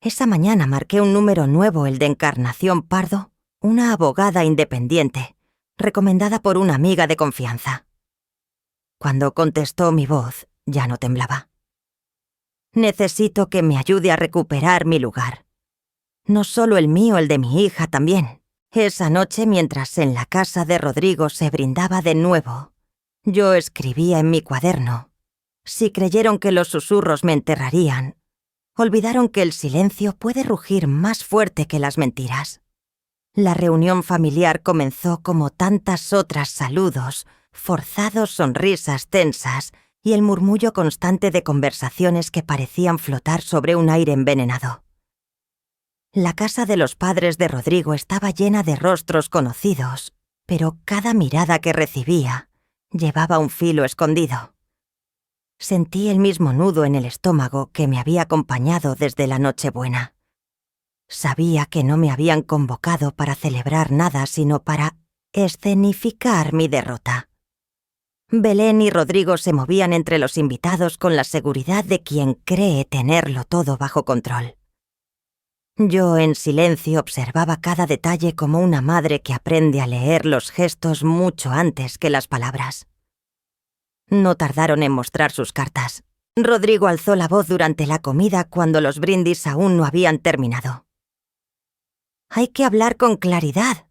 Esa mañana marqué un número nuevo, el de Encarnación Pardo, una abogada independiente, recomendada por una amiga de confianza. Cuando contestó, mi voz ya no temblaba. Necesito que me ayude a recuperar mi lugar. No solo el mío, el de mi hija también. Esa noche, mientras en la casa de Rodrigo se brindaba de nuevo, yo escribía en mi cuaderno. Si creyeron que los susurros me enterrarían, olvidaron que el silencio puede rugir más fuerte que las mentiras. La reunión familiar comenzó como tantas otras: saludos, forzados, sonrisas tensas y el murmullo constante de conversaciones que parecían flotar sobre un aire envenenado. La casa de los padres de Rodrigo estaba llena de rostros conocidos, pero cada mirada que recibía llevaba un filo escondido. Sentí el mismo nudo en el estómago que me había acompañado desde la Nochebuena. Sabía que no me habían convocado para celebrar nada, sino para escenificar mi derrota. Belén y Rodrigo se movían entre los invitados con la seguridad de quien cree tenerlo todo bajo control. Yo en silencio observaba cada detalle como una madre que aprende a leer los gestos mucho antes que las palabras. No tardaron en mostrar sus cartas. Rodrigo alzó la voz durante la comida cuando los brindis aún no habían terminado. «Hay que hablar con claridad»,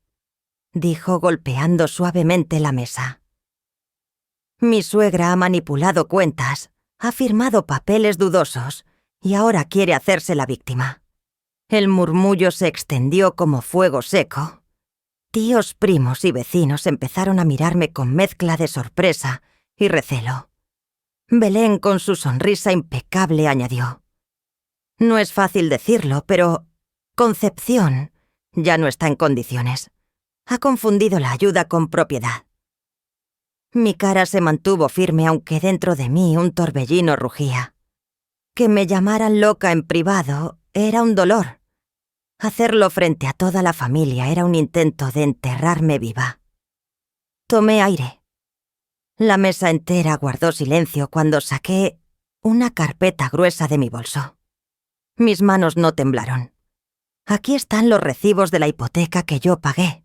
dijo golpeando suavemente la mesa. «Mi suegra ha manipulado cuentas, ha firmado papeles dudosos y ahora quiere hacerse la víctima». El murmullo se extendió como fuego seco. Tíos, primos y vecinos empezaron a mirarme con mezcla de sorpresa y recelo. Belén, con su sonrisa impecable, añadió: «No es fácil decirlo, pero Concepción ya no está en condiciones. Ha confundido la ayuda con propiedad». Mi cara se mantuvo firme, aunque dentro de mí un torbellino rugía. Que me llamaran loca en privado era un dolor. Hacerlo frente a toda la familia era un intento de enterrarme viva. Tomé aire. La mesa entera guardó silencio cuando saqué una carpeta gruesa de mi bolso. Mis manos no temblaron. Aquí están los recibos de la hipoteca que yo pagué.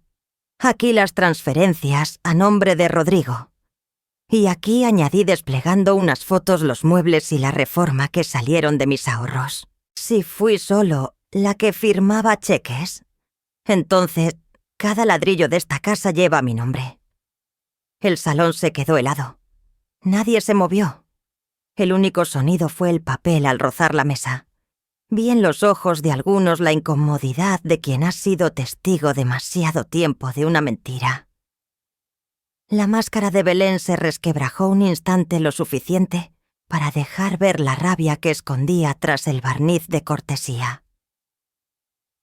Aquí las transferencias a nombre de Rodrigo. Y aquí añadí desplegando unas fotos los muebles y la reforma que salieron de mis ahorros. Si fui solo la que firmaba cheques, entonces Cada ladrillo de esta casa lleva mi nombre. El salón se quedó helado. Nadie se movió. El único sonido fue el papel al rozar la mesa. Vi en los ojos de algunos la incomodidad de quien ha sido testigo demasiado tiempo de una mentira. La máscara de Belén se resquebrajó un instante lo suficiente para dejar ver la rabia que escondía tras el barniz de cortesía.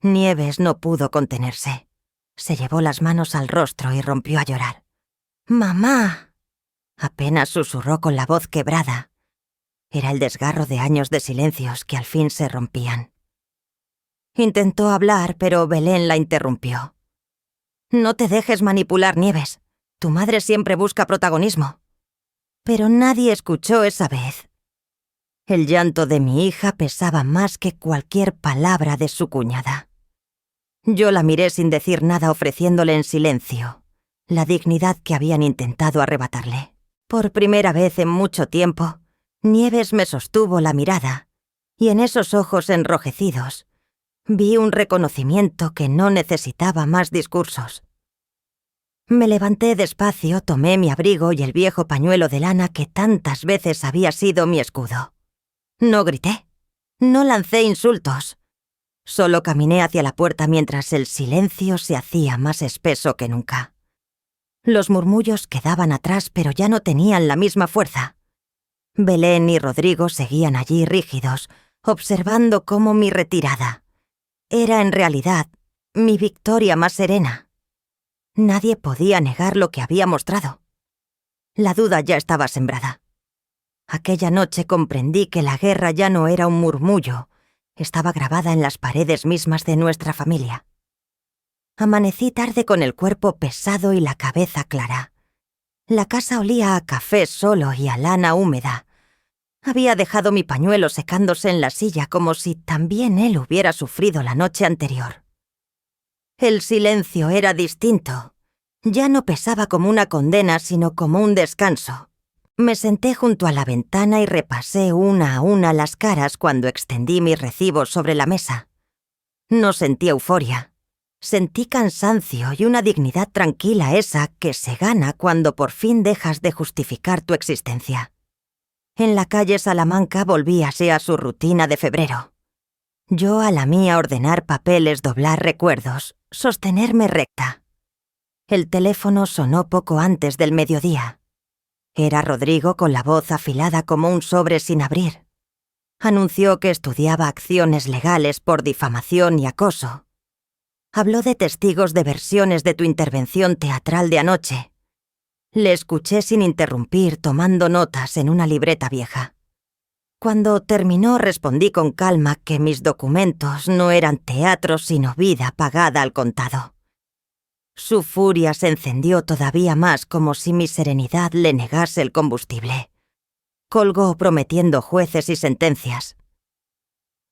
Nieves no pudo contenerse. Se llevó las manos al rostro y rompió a llorar. «¡Mamá!», apenas susurró con la voz quebrada. Era el desgarro de años de silencios que al fin se rompían. Intentó hablar, pero Belén la interrumpió. «No te dejes manipular, Nieves. Tu madre siempre busca protagonismo». Pero nadie escuchó esa vez. El llanto de mi hija pesaba más que cualquier palabra de su cuñada. Yo la miré sin decir nada, ofreciéndole en silencio la dignidad que habían intentado arrebatarle. Por primera vez en mucho tiempo, Nieves me sostuvo la mirada, y en esos ojos enrojecidos vi un reconocimiento que no necesitaba más discursos. Me levanté despacio, tomé mi abrigo y el viejo pañuelo de lana que tantas veces había sido mi escudo. No grité, no lancé insultos. Solo caminé hacia la puerta mientras el silencio se hacía más espeso que nunca. Los murmullos quedaban atrás, pero ya no tenían la misma fuerza. Belén y Rodrigo seguían allí rígidos, observando cómo mi retirada era en realidad mi victoria más serena. Nadie podía negar lo que había mostrado. La duda ya estaba sembrada. Aquella noche comprendí que la guerra ya no era un murmullo, estaba grabada en las paredes mismas de nuestra familia. Amanecí tarde con el cuerpo pesado y la cabeza clara. La casa olía a café solo y a lana húmeda. Había dejado mi pañuelo secándose en la silla como si también él hubiera sufrido la noche anterior. El silencio era distinto. Ya no pesaba como una condena, sino como un descanso. Me senté junto a la ventana y repasé una a una las caras cuando extendí mis recibos sobre la mesa. No sentí euforia. Sentí cansancio y una dignidad tranquila, esa que se gana cuando por fin dejas de justificar tu existencia. En la calle Salamanca volvíase a su rutina de febrero. Yo a la mía, ordenar papeles, doblar recuerdos, sostenerme recta. El teléfono sonó poco antes del mediodía. Era Rodrigo con la voz afilada como un sobre sin abrir. Anunció que estudiaba acciones legales por difamación y acoso. Habló de testigos de versiones de tu intervención teatral de anoche. Le escuché sin interrumpir, tomando notas en una libreta vieja. Cuando terminó, respondí con calma que mis documentos no eran teatro sino vida pagada al contado. Su furia se encendió todavía más, como si mi serenidad le negase el combustible. Colgó prometiendo jueces y sentencias.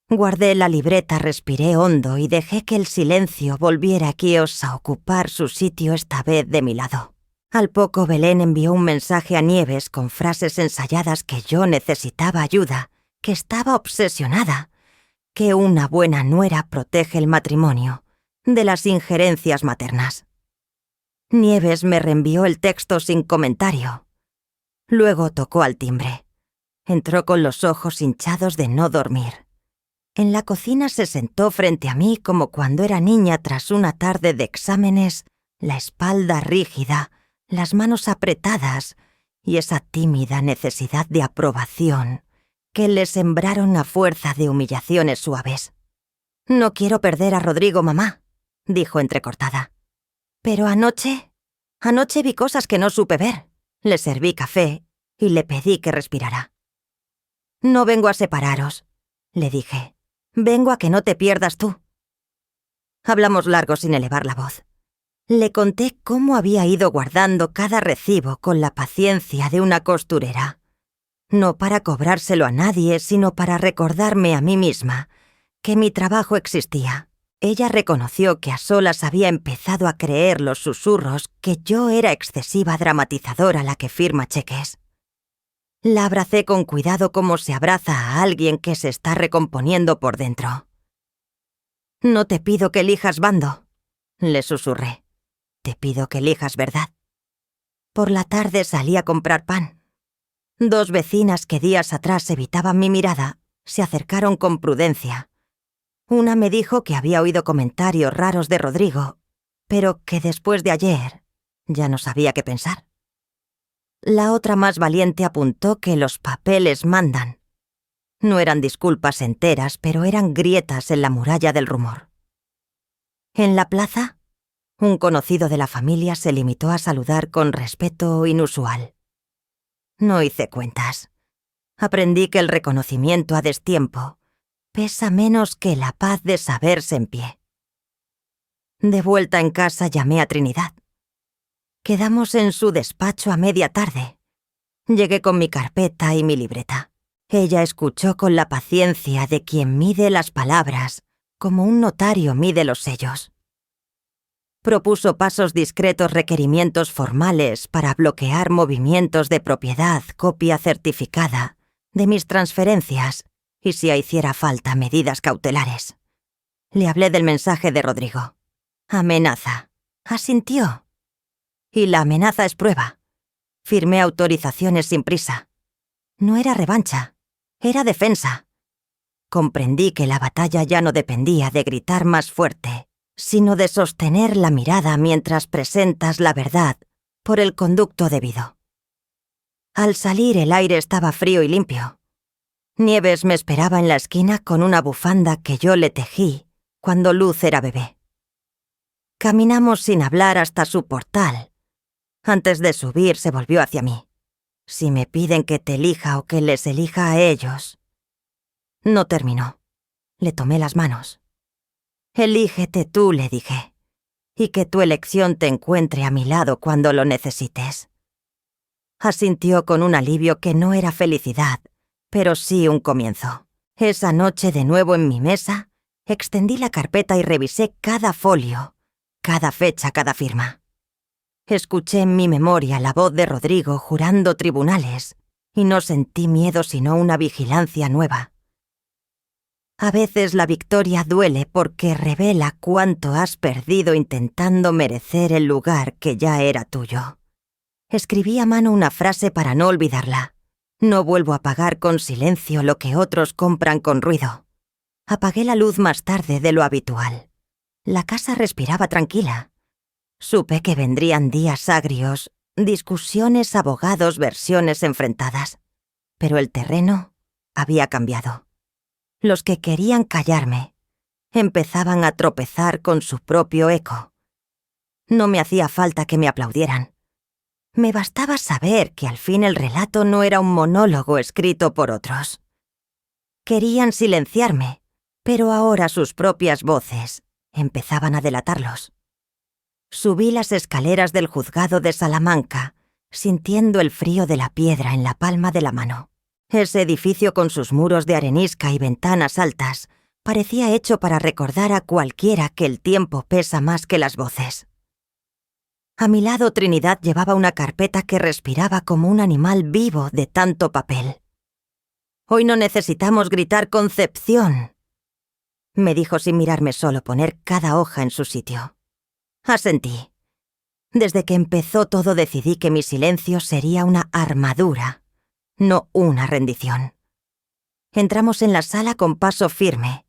Guardé la libreta, respiré hondo y dejé que el silencio volviera a ocupar su sitio, esta vez de mi lado. Al poco, Belén envió un mensaje a Nieves con frases ensayadas que yo necesitaba ayuda, que estaba obsesionada, que una buena nuera protege el matrimonio de las injerencias maternas. Nieves me reenvió el texto sin comentario. Luego tocó al timbre. Entró con los ojos hinchados de no dormir. En la cocina se sentó frente a mí como cuando era niña tras una tarde de exámenes, la espalda rígida, las manos apretadas y esa tímida necesidad de aprobación que le sembraron a fuerza de humillaciones suaves. «No quiero perder a Rodrigo, mamá», dijo entrecortada. «Pero anoche vi cosas que no supe ver. Le serví café y le pedí que respirara». «No vengo a separaros», le dije. «Vengo a que no te pierdas tú». Hablamos largo sin elevar la voz. Le conté cómo había ido guardando cada recibo con la paciencia de una costurera. No para cobrárselo a nadie, sino para recordarme a mí misma que mi trabajo existía. Ella reconoció que a solas había empezado a creer los susurros que yo era excesiva dramatizadora la que firma cheques. La abracé con cuidado como se abraza a alguien que se está recomponiendo por dentro. «No te pido que elijas bando», le susurré. Te pido que elijas verdad. Por la tarde salí a comprar pan. 2 vecinas que días atrás evitaban mi mirada se acercaron con prudencia. Una me dijo que había oído comentarios raros de Rodrigo, pero que después de ayer ya no sabía qué pensar. La otra más valiente apuntó que los papeles mandan. No eran disculpas enteras, pero eran grietas en la muralla del rumor. En la plaza, un conocido de la familia se limitó a saludar con respeto inusual. No hice cuentas. Aprendí que el reconocimiento a destiempo pesa menos que la paz de saberse en pie. De vuelta en casa llamé a Trinidad. Quedamos en su despacho a media tarde. Llegué con mi carpeta y mi libreta. Ella escuchó con la paciencia de quien mide las palabras, como un notario mide los sellos. Propuso pasos discretos, requerimientos formales para bloquear movimientos de propiedad, copia certificada, de mis transferencias y, si hiciera falta, medidas cautelares. Le hablé del mensaje de Rodrigo. Amenaza. Asintió. Y la amenaza es prueba. Firmé autorizaciones sin prisa. No era revancha, era defensa. Comprendí que la batalla ya no dependía de gritar más fuerte, sino de sostener la mirada mientras presentas la verdad por el conducto debido. Al salir el aire estaba frío y limpio. Nieves me esperaba en la esquina con una bufanda que yo le tejí cuando Luz era bebé. Caminamos sin hablar hasta su portal. Antes de subir se volvió hacia mí. Si me piden que te elija o que les elija a ellos. No terminó. Le tomé las manos. Elígete tú, le dije, y que tu elección te encuentre a mi lado cuando lo necesites. Asintió con un alivio que no era felicidad, pero sí un comienzo. Esa noche, de nuevo en mi mesa, extendí la carpeta y revisé cada folio, cada fecha, cada firma. Escuché en mi memoria la voz de Rodrigo jurando tribunales y no sentí miedo sino una vigilancia nueva. A veces la victoria duele porque revela cuánto has perdido intentando merecer el lugar que ya era tuyo. Escribí a mano una frase para no olvidarla. No vuelvo a pagar con silencio lo que otros compran con ruido. Apagué la luz más tarde de lo habitual. La casa respiraba tranquila. Supe que vendrían días agrios, discusiones, abogados, versiones enfrentadas. Pero el terreno había cambiado. Los que querían callarme empezaban a tropezar con su propio eco. No me hacía falta que me aplaudieran. Me bastaba saber que al fin el relato no era un monólogo escrito por otros. Querían silenciarme, pero ahora sus propias voces empezaban a delatarlos. Subí las escaleras del juzgado de Salamanca, sintiendo el frío de la piedra en la palma de la mano. Ese edificio con sus muros de arenisca y ventanas altas parecía hecho para recordar a cualquiera que el tiempo pesa más que las voces. A mi lado Trinidad llevaba una carpeta que respiraba como un animal vivo de tanto papel. «Hoy no necesitamos gritar Concepción», me dijo sin mirarme, solo poner cada hoja en su sitio. Asentí. Desde que empezó todo decidí que mi silencio sería una armadura, no una rendición. Entramos en la sala con paso firme.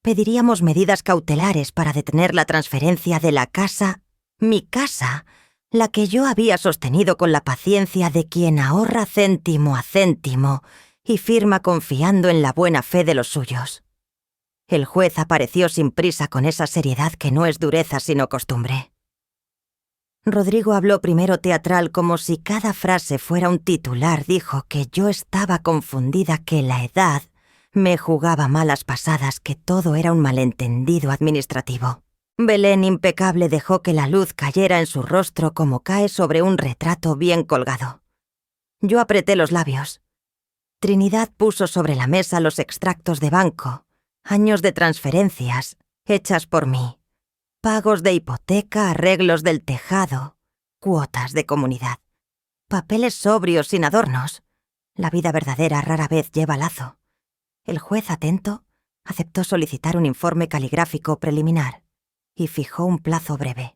Pediríamos medidas cautelares para detener la transferencia de la casa, mi casa, la que yo había sostenido con la paciencia de quien ahorra céntimo a céntimo y firma confiando en la buena fe de los suyos. El juez apareció sin prisa con esa seriedad que no es dureza sino costumbre. Rodrigo habló primero teatral como si cada frase fuera un titular. Dijo que yo estaba confundida, que la edad me jugaba malas pasadas, que todo era un malentendido administrativo. Belén impecable dejó que la luz cayera en su rostro como cae sobre un retrato bien colgado. Yo apreté los labios. Trinidad puso sobre la mesa los extractos de banco, años de transferencias hechas por mí, pagos de hipoteca, arreglos del tejado, cuotas de comunidad, papeles sobrios sin adornos. La vida verdadera rara vez lleva lazo. El juez, atento, aceptó solicitar un informe caligráfico preliminar y fijó un plazo breve.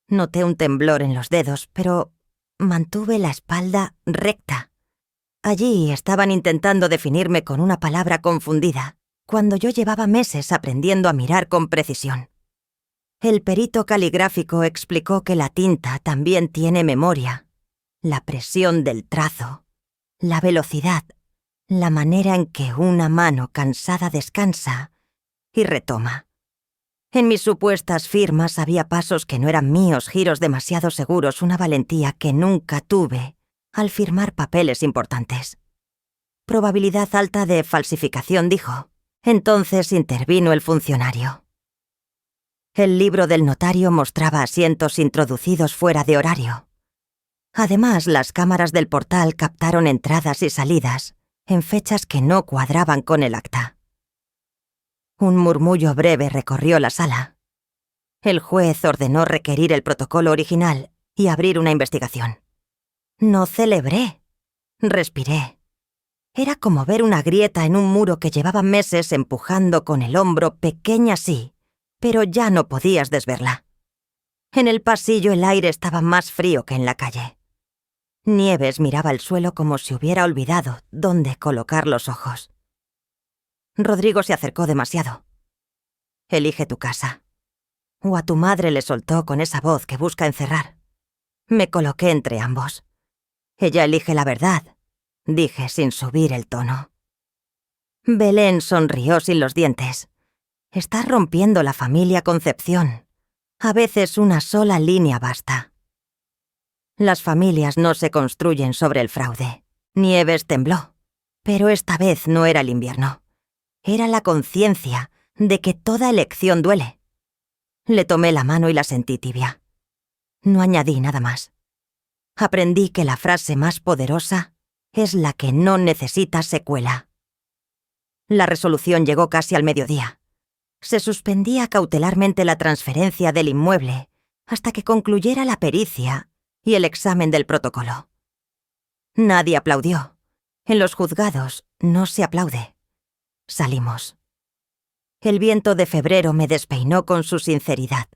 Noté un temblor en los dedos, pero mantuve la espalda recta. Allí estaban intentando definirme con una palabra confundida, cuando yo llevaba meses aprendiendo a mirar con precisión. El perito caligráfico explicó que la tinta también tiene memoria, la presión del trazo, la velocidad, la manera en que una mano cansada descansa y retoma. En mis supuestas firmas había pasos que no eran míos, giros demasiado seguros, una valentía que nunca tuve al firmar papeles importantes. Probabilidad alta de falsificación, dijo. Entonces intervino el funcionario. El libro del notario mostraba asientos introducidos fuera de horario. Además, las cámaras del portal captaron entradas y salidas en fechas que no cuadraban con el acta. Un murmullo breve recorrió la sala. El juez ordenó requerir el protocolo original y abrir una investigación. No celebré. Respiré. Era como ver una grieta en un muro que llevaba meses empujando con el hombro, pequeña sí, pero ya no podías desverla. En el pasillo el aire estaba más frío que en la calle. Nieves miraba el suelo como si hubiera olvidado dónde colocar los ojos. Rodrigo se acercó demasiado. Elige tu casa. O a tu madre le soltó con esa voz que busca encerrar. Me coloqué entre ambos. Ella elige la verdad, dije sin subir el tono. Belén sonrió sin los dientes. Estás rompiendo la familia Concepción. A veces una sola línea basta. Las familias no se construyen sobre el fraude. Nieves tembló, pero esta vez no era el invierno. Era la conciencia de que toda elección duele. Le tomé la mano y la sentí tibia. No añadí nada más. Aprendí que la frase más poderosa es la que no necesita secuela. La resolución llegó casi al mediodía. Se suspendía cautelarmente la transferencia del inmueble hasta que concluyera la pericia y el examen del protocolo. Nadie aplaudió. En los juzgados no se aplaude. Salimos. El viento de febrero me despeinó con su sinceridad.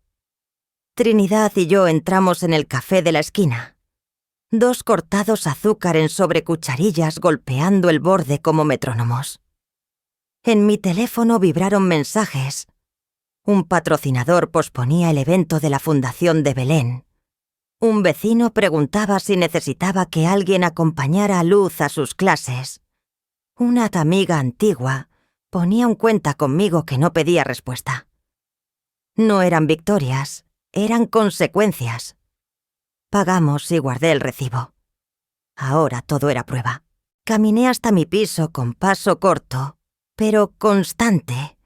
Trinidad y yo entramos en el café de la esquina. 2 cortados azúcar en sobrecucharillas golpeando el borde como metrónomos. En mi teléfono vibraron mensajes. Un patrocinador posponía el evento de la Fundación de Belén. Un vecino preguntaba si necesitaba que alguien acompañara a Luz a sus clases. Una amiga antigua ponía un cuenta conmigo que no pedía respuesta. No eran victorias, eran consecuencias. Pagamos y guardé el recibo. Ahora todo era prueba. Caminé hasta mi piso con paso corto, pero constante,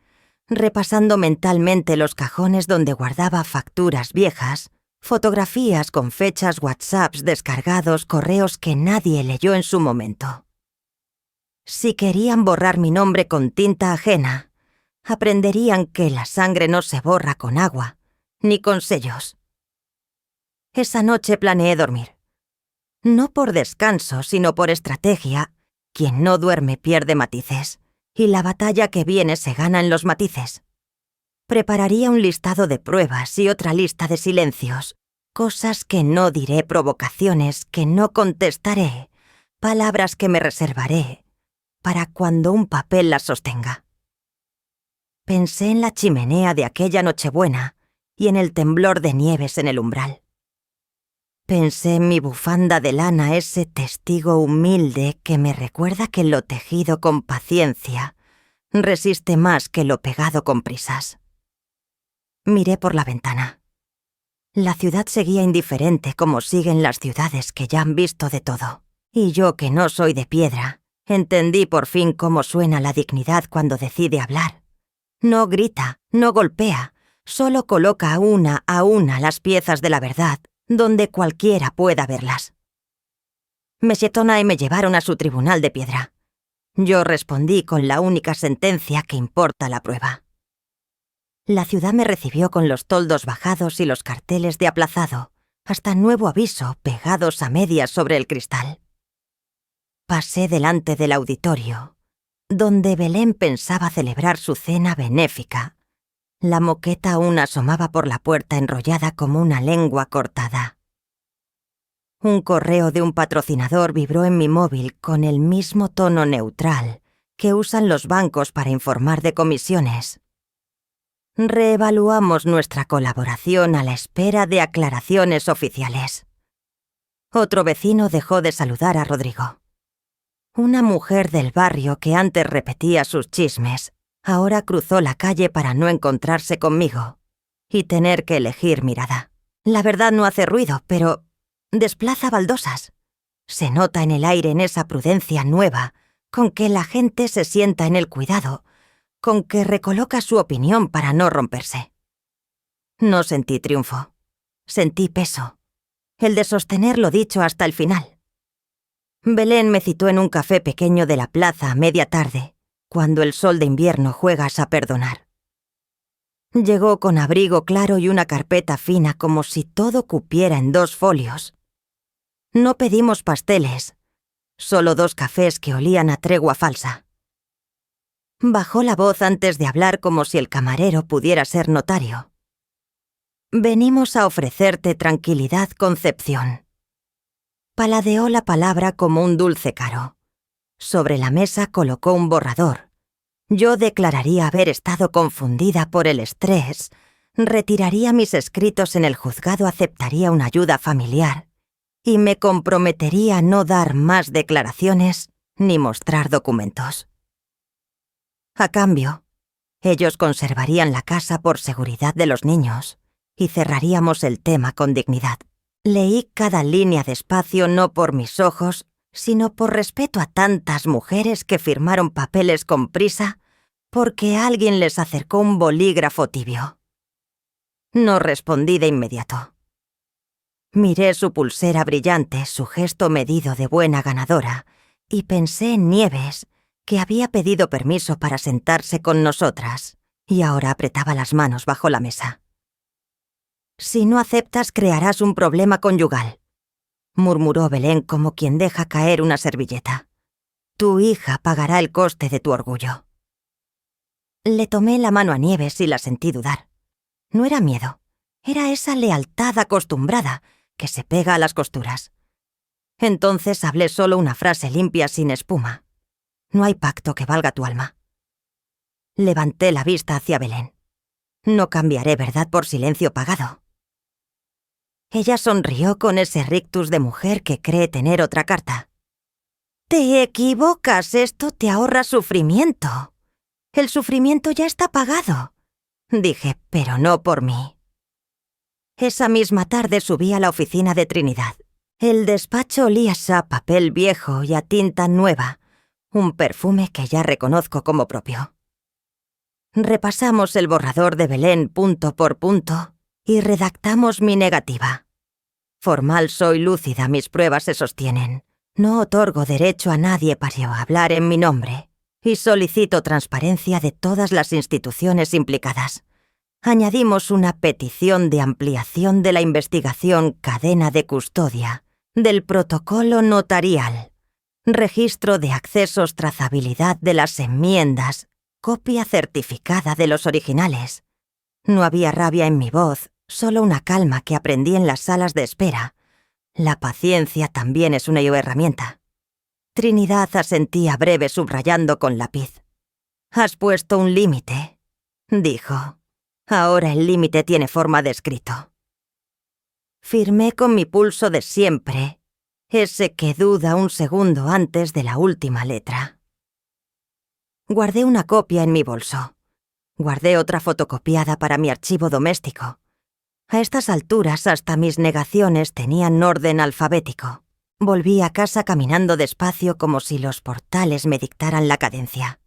repasando mentalmente los cajones donde guardaba facturas viejas, fotografías con fechas, WhatsApps descargados, correos que nadie leyó en su momento. Si querían borrar mi nombre con tinta ajena, aprenderían que la sangre no se borra con agua, ni con sellos. Esa noche planeé dormir. No por descanso, sino por estrategia. Quien no duerme pierde matices, y la batalla que viene se gana en los matices. Prepararía un listado de pruebas y otra lista de silencios, cosas que no diré, provocaciones que no contestaré, palabras que me reservaré para cuando un papel las sostenga. Pensé en la chimenea de aquella Nochebuena y en el temblor de Nieves en el umbral. Pensé en mi bufanda de lana, ese testigo humilde que me recuerda que lo tejido con paciencia resiste más que lo pegado con prisas. Miré por la ventana. La ciudad seguía indiferente como siguen las ciudades que ya han visto de todo. Y yo, que no soy de piedra, entendí por fin cómo suena la dignidad cuando decide hablar. No grita, no golpea, solo coloca una a una las piezas de la verdad donde cualquiera pueda verlas. Me sietona y me llevaron a su tribunal de piedra. Yo respondí con la única sentencia que importa la prueba. La ciudad me recibió con los toldos bajados y los carteles de aplazado, hasta nuevo aviso pegados a medias sobre el cristal. Pasé delante del auditorio, donde Belén pensaba celebrar su cena benéfica, La moqueta aún asomaba por la puerta enrollada como una lengua cortada. Un correo de un patrocinador vibró en mi móvil con el mismo tono neutral que usan los bancos para informar de comisiones. Reevaluamos nuestra colaboración a la espera de aclaraciones oficiales. Otro vecino dejó de saludar a Rodrigo. Una mujer del barrio que antes repetía sus chismes, ahora cruzó la calle para no encontrarse conmigo y tener que elegir mirada. La verdad no hace ruido, pero desplaza baldosas. Se nota en el aire en esa prudencia nueva con que la gente se sienta en el cuidado, con que recoloca su opinión para no romperse. No sentí triunfo. Sentí peso. El de sostener lo dicho hasta el final. Belén me citó en un café pequeño de la plaza a media tarde, cuando el sol de invierno juegas a perdonar. Llegó con abrigo claro y una carpeta fina como si todo cupiera en 2 folios. No pedimos pasteles, solo 2 cafés que olían a tregua falsa. Bajó la voz antes de hablar como si el camarero pudiera ser notario. Venimos a ofrecerte tranquilidad, Concepción. Paladeó la palabra como un dulce caro. Sobre la mesa colocó un borrador. Yo declararía haber estado confundida por el estrés, retiraría mis escritos en el juzgado, aceptaría una ayuda familiar y me comprometería a no dar más declaraciones ni mostrar documentos. A cambio, ellos conservarían la casa por seguridad de los niños y cerraríamos el tema con dignidad. Leí cada línea despacio no por mis ojos, sino por respeto a tantas mujeres que firmaron papeles con prisa porque alguien les acercó un bolígrafo tibio. No respondí de inmediato. Miré su pulsera brillante, su gesto medido de buena ganadora, y pensé en Nieves, que había pedido permiso para sentarse con nosotras, y ahora apretaba las manos bajo la mesa. «Si no aceptas, crearás un problema conyugal», murmuró Belén como quien deja caer una servilleta. «Tu hija pagará el coste de tu orgullo». Le tomé la mano a Nieves y la sentí dudar. No era miedo, era esa lealtad acostumbrada que se pega a las costuras. Entonces hablé solo una frase limpia sin espuma. «No hay pacto que valga tu alma». Levanté la vista hacia Belén. «No cambiaré verdad por silencio pagado». Ella sonrió con ese rictus de mujer que cree tener otra carta. «Te equivocas, esto te ahorra sufrimiento. El sufrimiento ya está pagado», dije, pero no por mí. Esa misma tarde subí a la oficina de Trinidad. El despacho olía a papel viejo y a tinta nueva, un perfume que ya reconozco como propio. Repasamos el borrador de Belén punto por punto y redactamos mi negativa. Formal soy, lúcida, mis pruebas se sostienen. No otorgo derecho a nadie para hablar en mi nombre y solicito transparencia de todas las instituciones implicadas. Añadimos una petición de ampliación de la investigación cadena de custodia, del protocolo notarial, registro de accesos, trazabilidad de las enmiendas, copia certificada de los originales. No había rabia en mi voz, solo una calma que aprendí en las salas de espera. La paciencia también es una herramienta. Trinidad asentía breve subrayando con lápiz. «Has puesto un límite», dijo. «Ahora el límite tiene forma de escrito». Firmé con mi pulso de siempre, ese que duda un segundo antes de la última letra. Guardé una copia en mi bolso. Guardé otra fotocopiada para mi archivo doméstico. A estas alturas hasta mis negaciones tenían orden alfabético. Volví a casa caminando despacio como si los portales me dictaran la cadencia.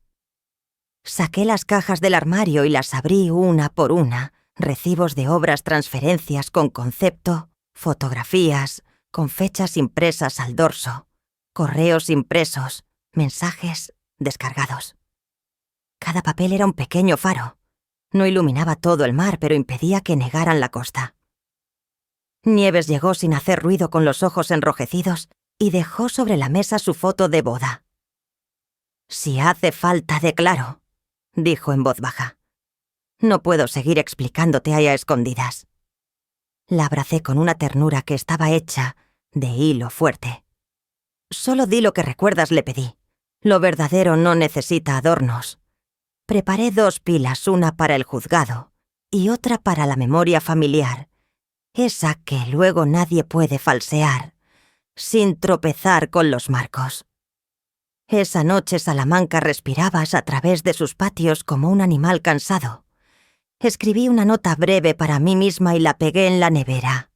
Saqué las cajas del armario y las abrí una por una, recibos de obras, transferencias con concepto, fotografías, con fechas impresas al dorso, correos impresos, mensajes descargados. Cada papel era un pequeño faro. No iluminaba todo el mar, pero impedía que negaran la costa. Nieves llegó sin hacer ruido con los ojos enrojecidos y dejó sobre la mesa su foto de boda. «Si hace falta, declaro», dijo en voz baja. No puedo seguir explicándote a escondidas. La abracé con una ternura que estaba hecha de hilo fuerte. Solo di lo que recuerdas, le pedí. Lo verdadero no necesita adornos. Preparé 2 pilas, una para el juzgado y otra para la memoria familiar, esa que luego nadie puede falsear, sin tropezar con los marcos. Esa noche Salamanca respirabas a través de sus patios como un animal cansado. Escribí una nota breve para mí misma y la pegué en la nevera.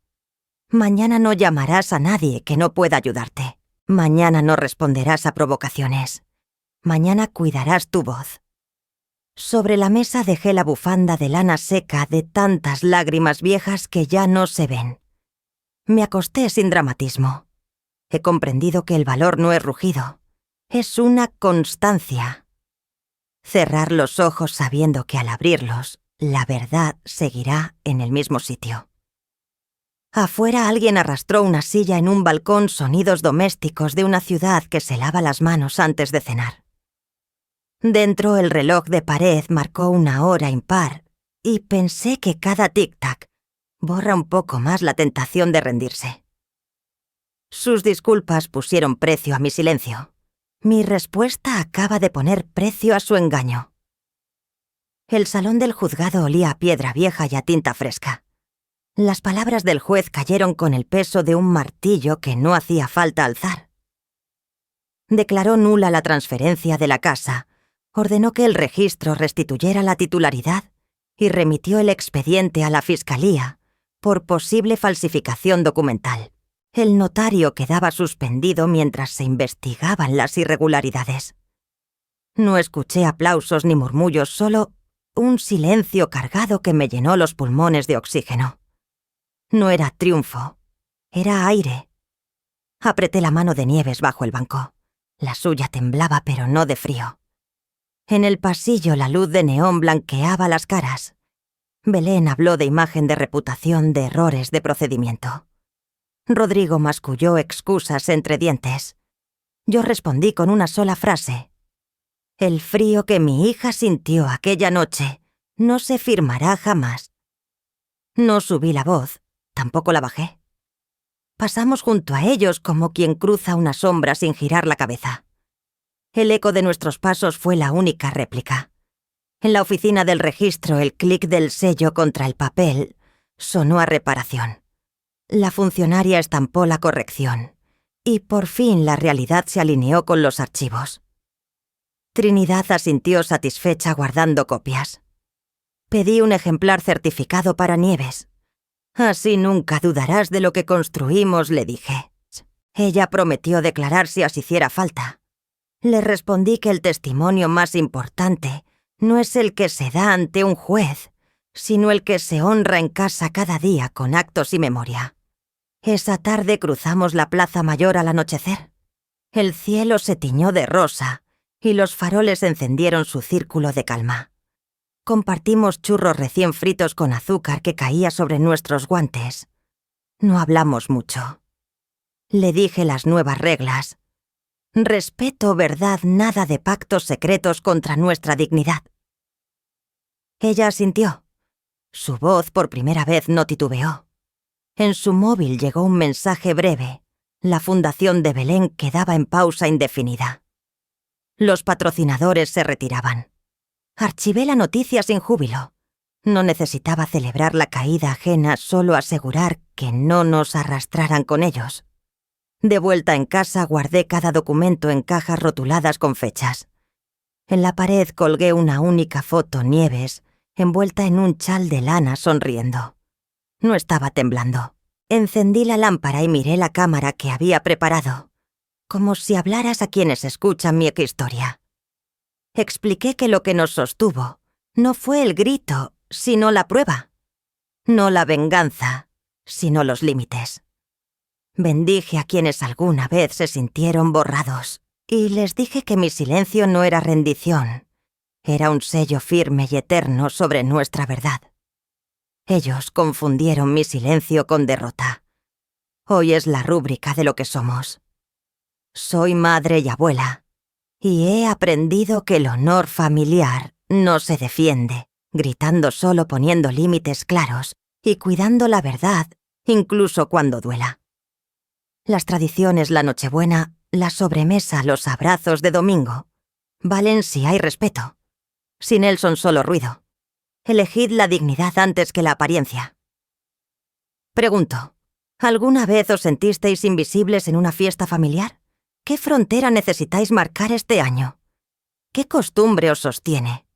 Mañana no llamarás a nadie que no pueda ayudarte. Mañana no responderás a provocaciones. Mañana cuidarás tu voz. Sobre la mesa dejé la bufanda de lana seca de tantas lágrimas viejas que ya no se ven. Me acosté sin dramatismo. He comprendido que el valor no es rugido. Es una constancia. Cerrar los ojos sabiendo que al abrirlos, la verdad seguirá en el mismo sitio. Afuera alguien arrastró una silla en un balcón, sonidos domésticos de una ciudad que se lava las manos antes de cenar. Dentro el reloj de pared marcó una hora impar y pensé que cada tic-tac borra un poco más la tentación de rendirse. Sus disculpas pusieron precio a mi silencio. Mi respuesta acaba de poner precio a su engaño. El salón del juzgado olía a piedra vieja y a tinta fresca. Las palabras del juez cayeron con el peso de un martillo que no hacía falta alzar. Declaró nula la transferencia de la casa, ordenó que el registro restituyera la titularidad y remitió el expediente a la Fiscalía por posible falsificación documental. El notario quedaba suspendido mientras se investigaban las irregularidades. No escuché aplausos ni murmullos, solo un silencio cargado que me llenó los pulmones de oxígeno. No era triunfo, era aire. Apreté la mano de Nieves bajo el banco. La suya temblaba, pero no de frío. En el pasillo la luz de neón blanqueaba las caras. Belén habló de imagen de reputación, de errores de procedimiento. Rodrigo masculló excusas entre dientes. Yo respondí con una sola frase. El frío que mi hija sintió aquella noche no se firmará jamás. No subí la voz, tampoco la bajé. Pasamos junto a ellos como quien cruza una sombra sin girar la cabeza. El eco de nuestros pasos fue la única réplica. En la oficina del registro, el clic del sello contra el papel sonó a reparación. La funcionaria estampó la corrección y por fin la realidad se alineó con los archivos. Trinidad asintió satisfecha guardando copias. Pedí un ejemplar certificado para Nieves. Así nunca dudarás de lo que construimos, le dije. Ella prometió declarar si así hiciera falta. Le respondí que el testimonio más importante no es el que se da ante un juez, sino el que se honra en casa cada día con actos y memoria. Esa tarde cruzamos la Plaza Mayor al anochecer. El cielo se tiñó de rosa y los faroles encendieron su círculo de calma. Compartimos churros recién fritos con azúcar que caía sobre nuestros guantes. No hablamos mucho. Le dije las nuevas reglas. Respeto, verdad, nada de pactos secretos contra nuestra dignidad. Ella asintió. Su voz por primera vez no titubeó. En su móvil llegó un mensaje breve. La fundación de Belén quedaba en pausa indefinida. Los patrocinadores se retiraban. Archivé la noticia sin júbilo. No necesitaba celebrar la caída ajena, solo asegurar que no nos arrastraran con ellos. De vuelta en casa guardé cada documento en cajas rotuladas con fechas. En la pared colgué una única foto, Nieves, envuelta en un chal de lana sonriendo. No estaba temblando. Encendí la lámpara y miré la cámara que había preparado, como si hablaras a quienes escuchan mi historia. Expliqué que lo que nos sostuvo no fue el grito, sino la prueba. No la venganza, sino los límites. Bendije a quienes alguna vez se sintieron borrados y les dije que mi silencio no era rendición, era un sello firme y eterno sobre nuestra verdad. Ellos confundieron mi silencio con derrota. Hoy es la rúbrica de lo que somos. Soy madre y abuela, y he aprendido que el honor familiar no se defiende, gritando solo poniendo límites claros y cuidando la verdad, incluso cuando duela. Las tradiciones, la Nochebuena, la sobremesa, los abrazos de domingo, valen si hay respeto. Sin él son solo ruido. Elegid la dignidad antes que la apariencia. Pregunto, ¿alguna vez os sentisteis invisibles en una fiesta familiar? ¿Qué frontera necesitáis marcar este año? ¿Qué costumbre os sostiene?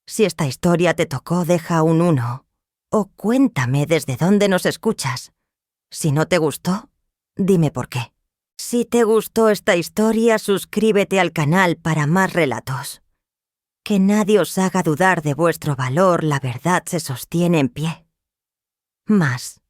Si esta historia te tocó, deja un 1. O cuéntame desde dónde nos escuchas. Si no te gustó, dime por qué. Si te gustó esta historia, suscríbete al canal para más relatos. Que nadie os haga dudar de vuestro valor, la verdad se sostiene en pie. Más.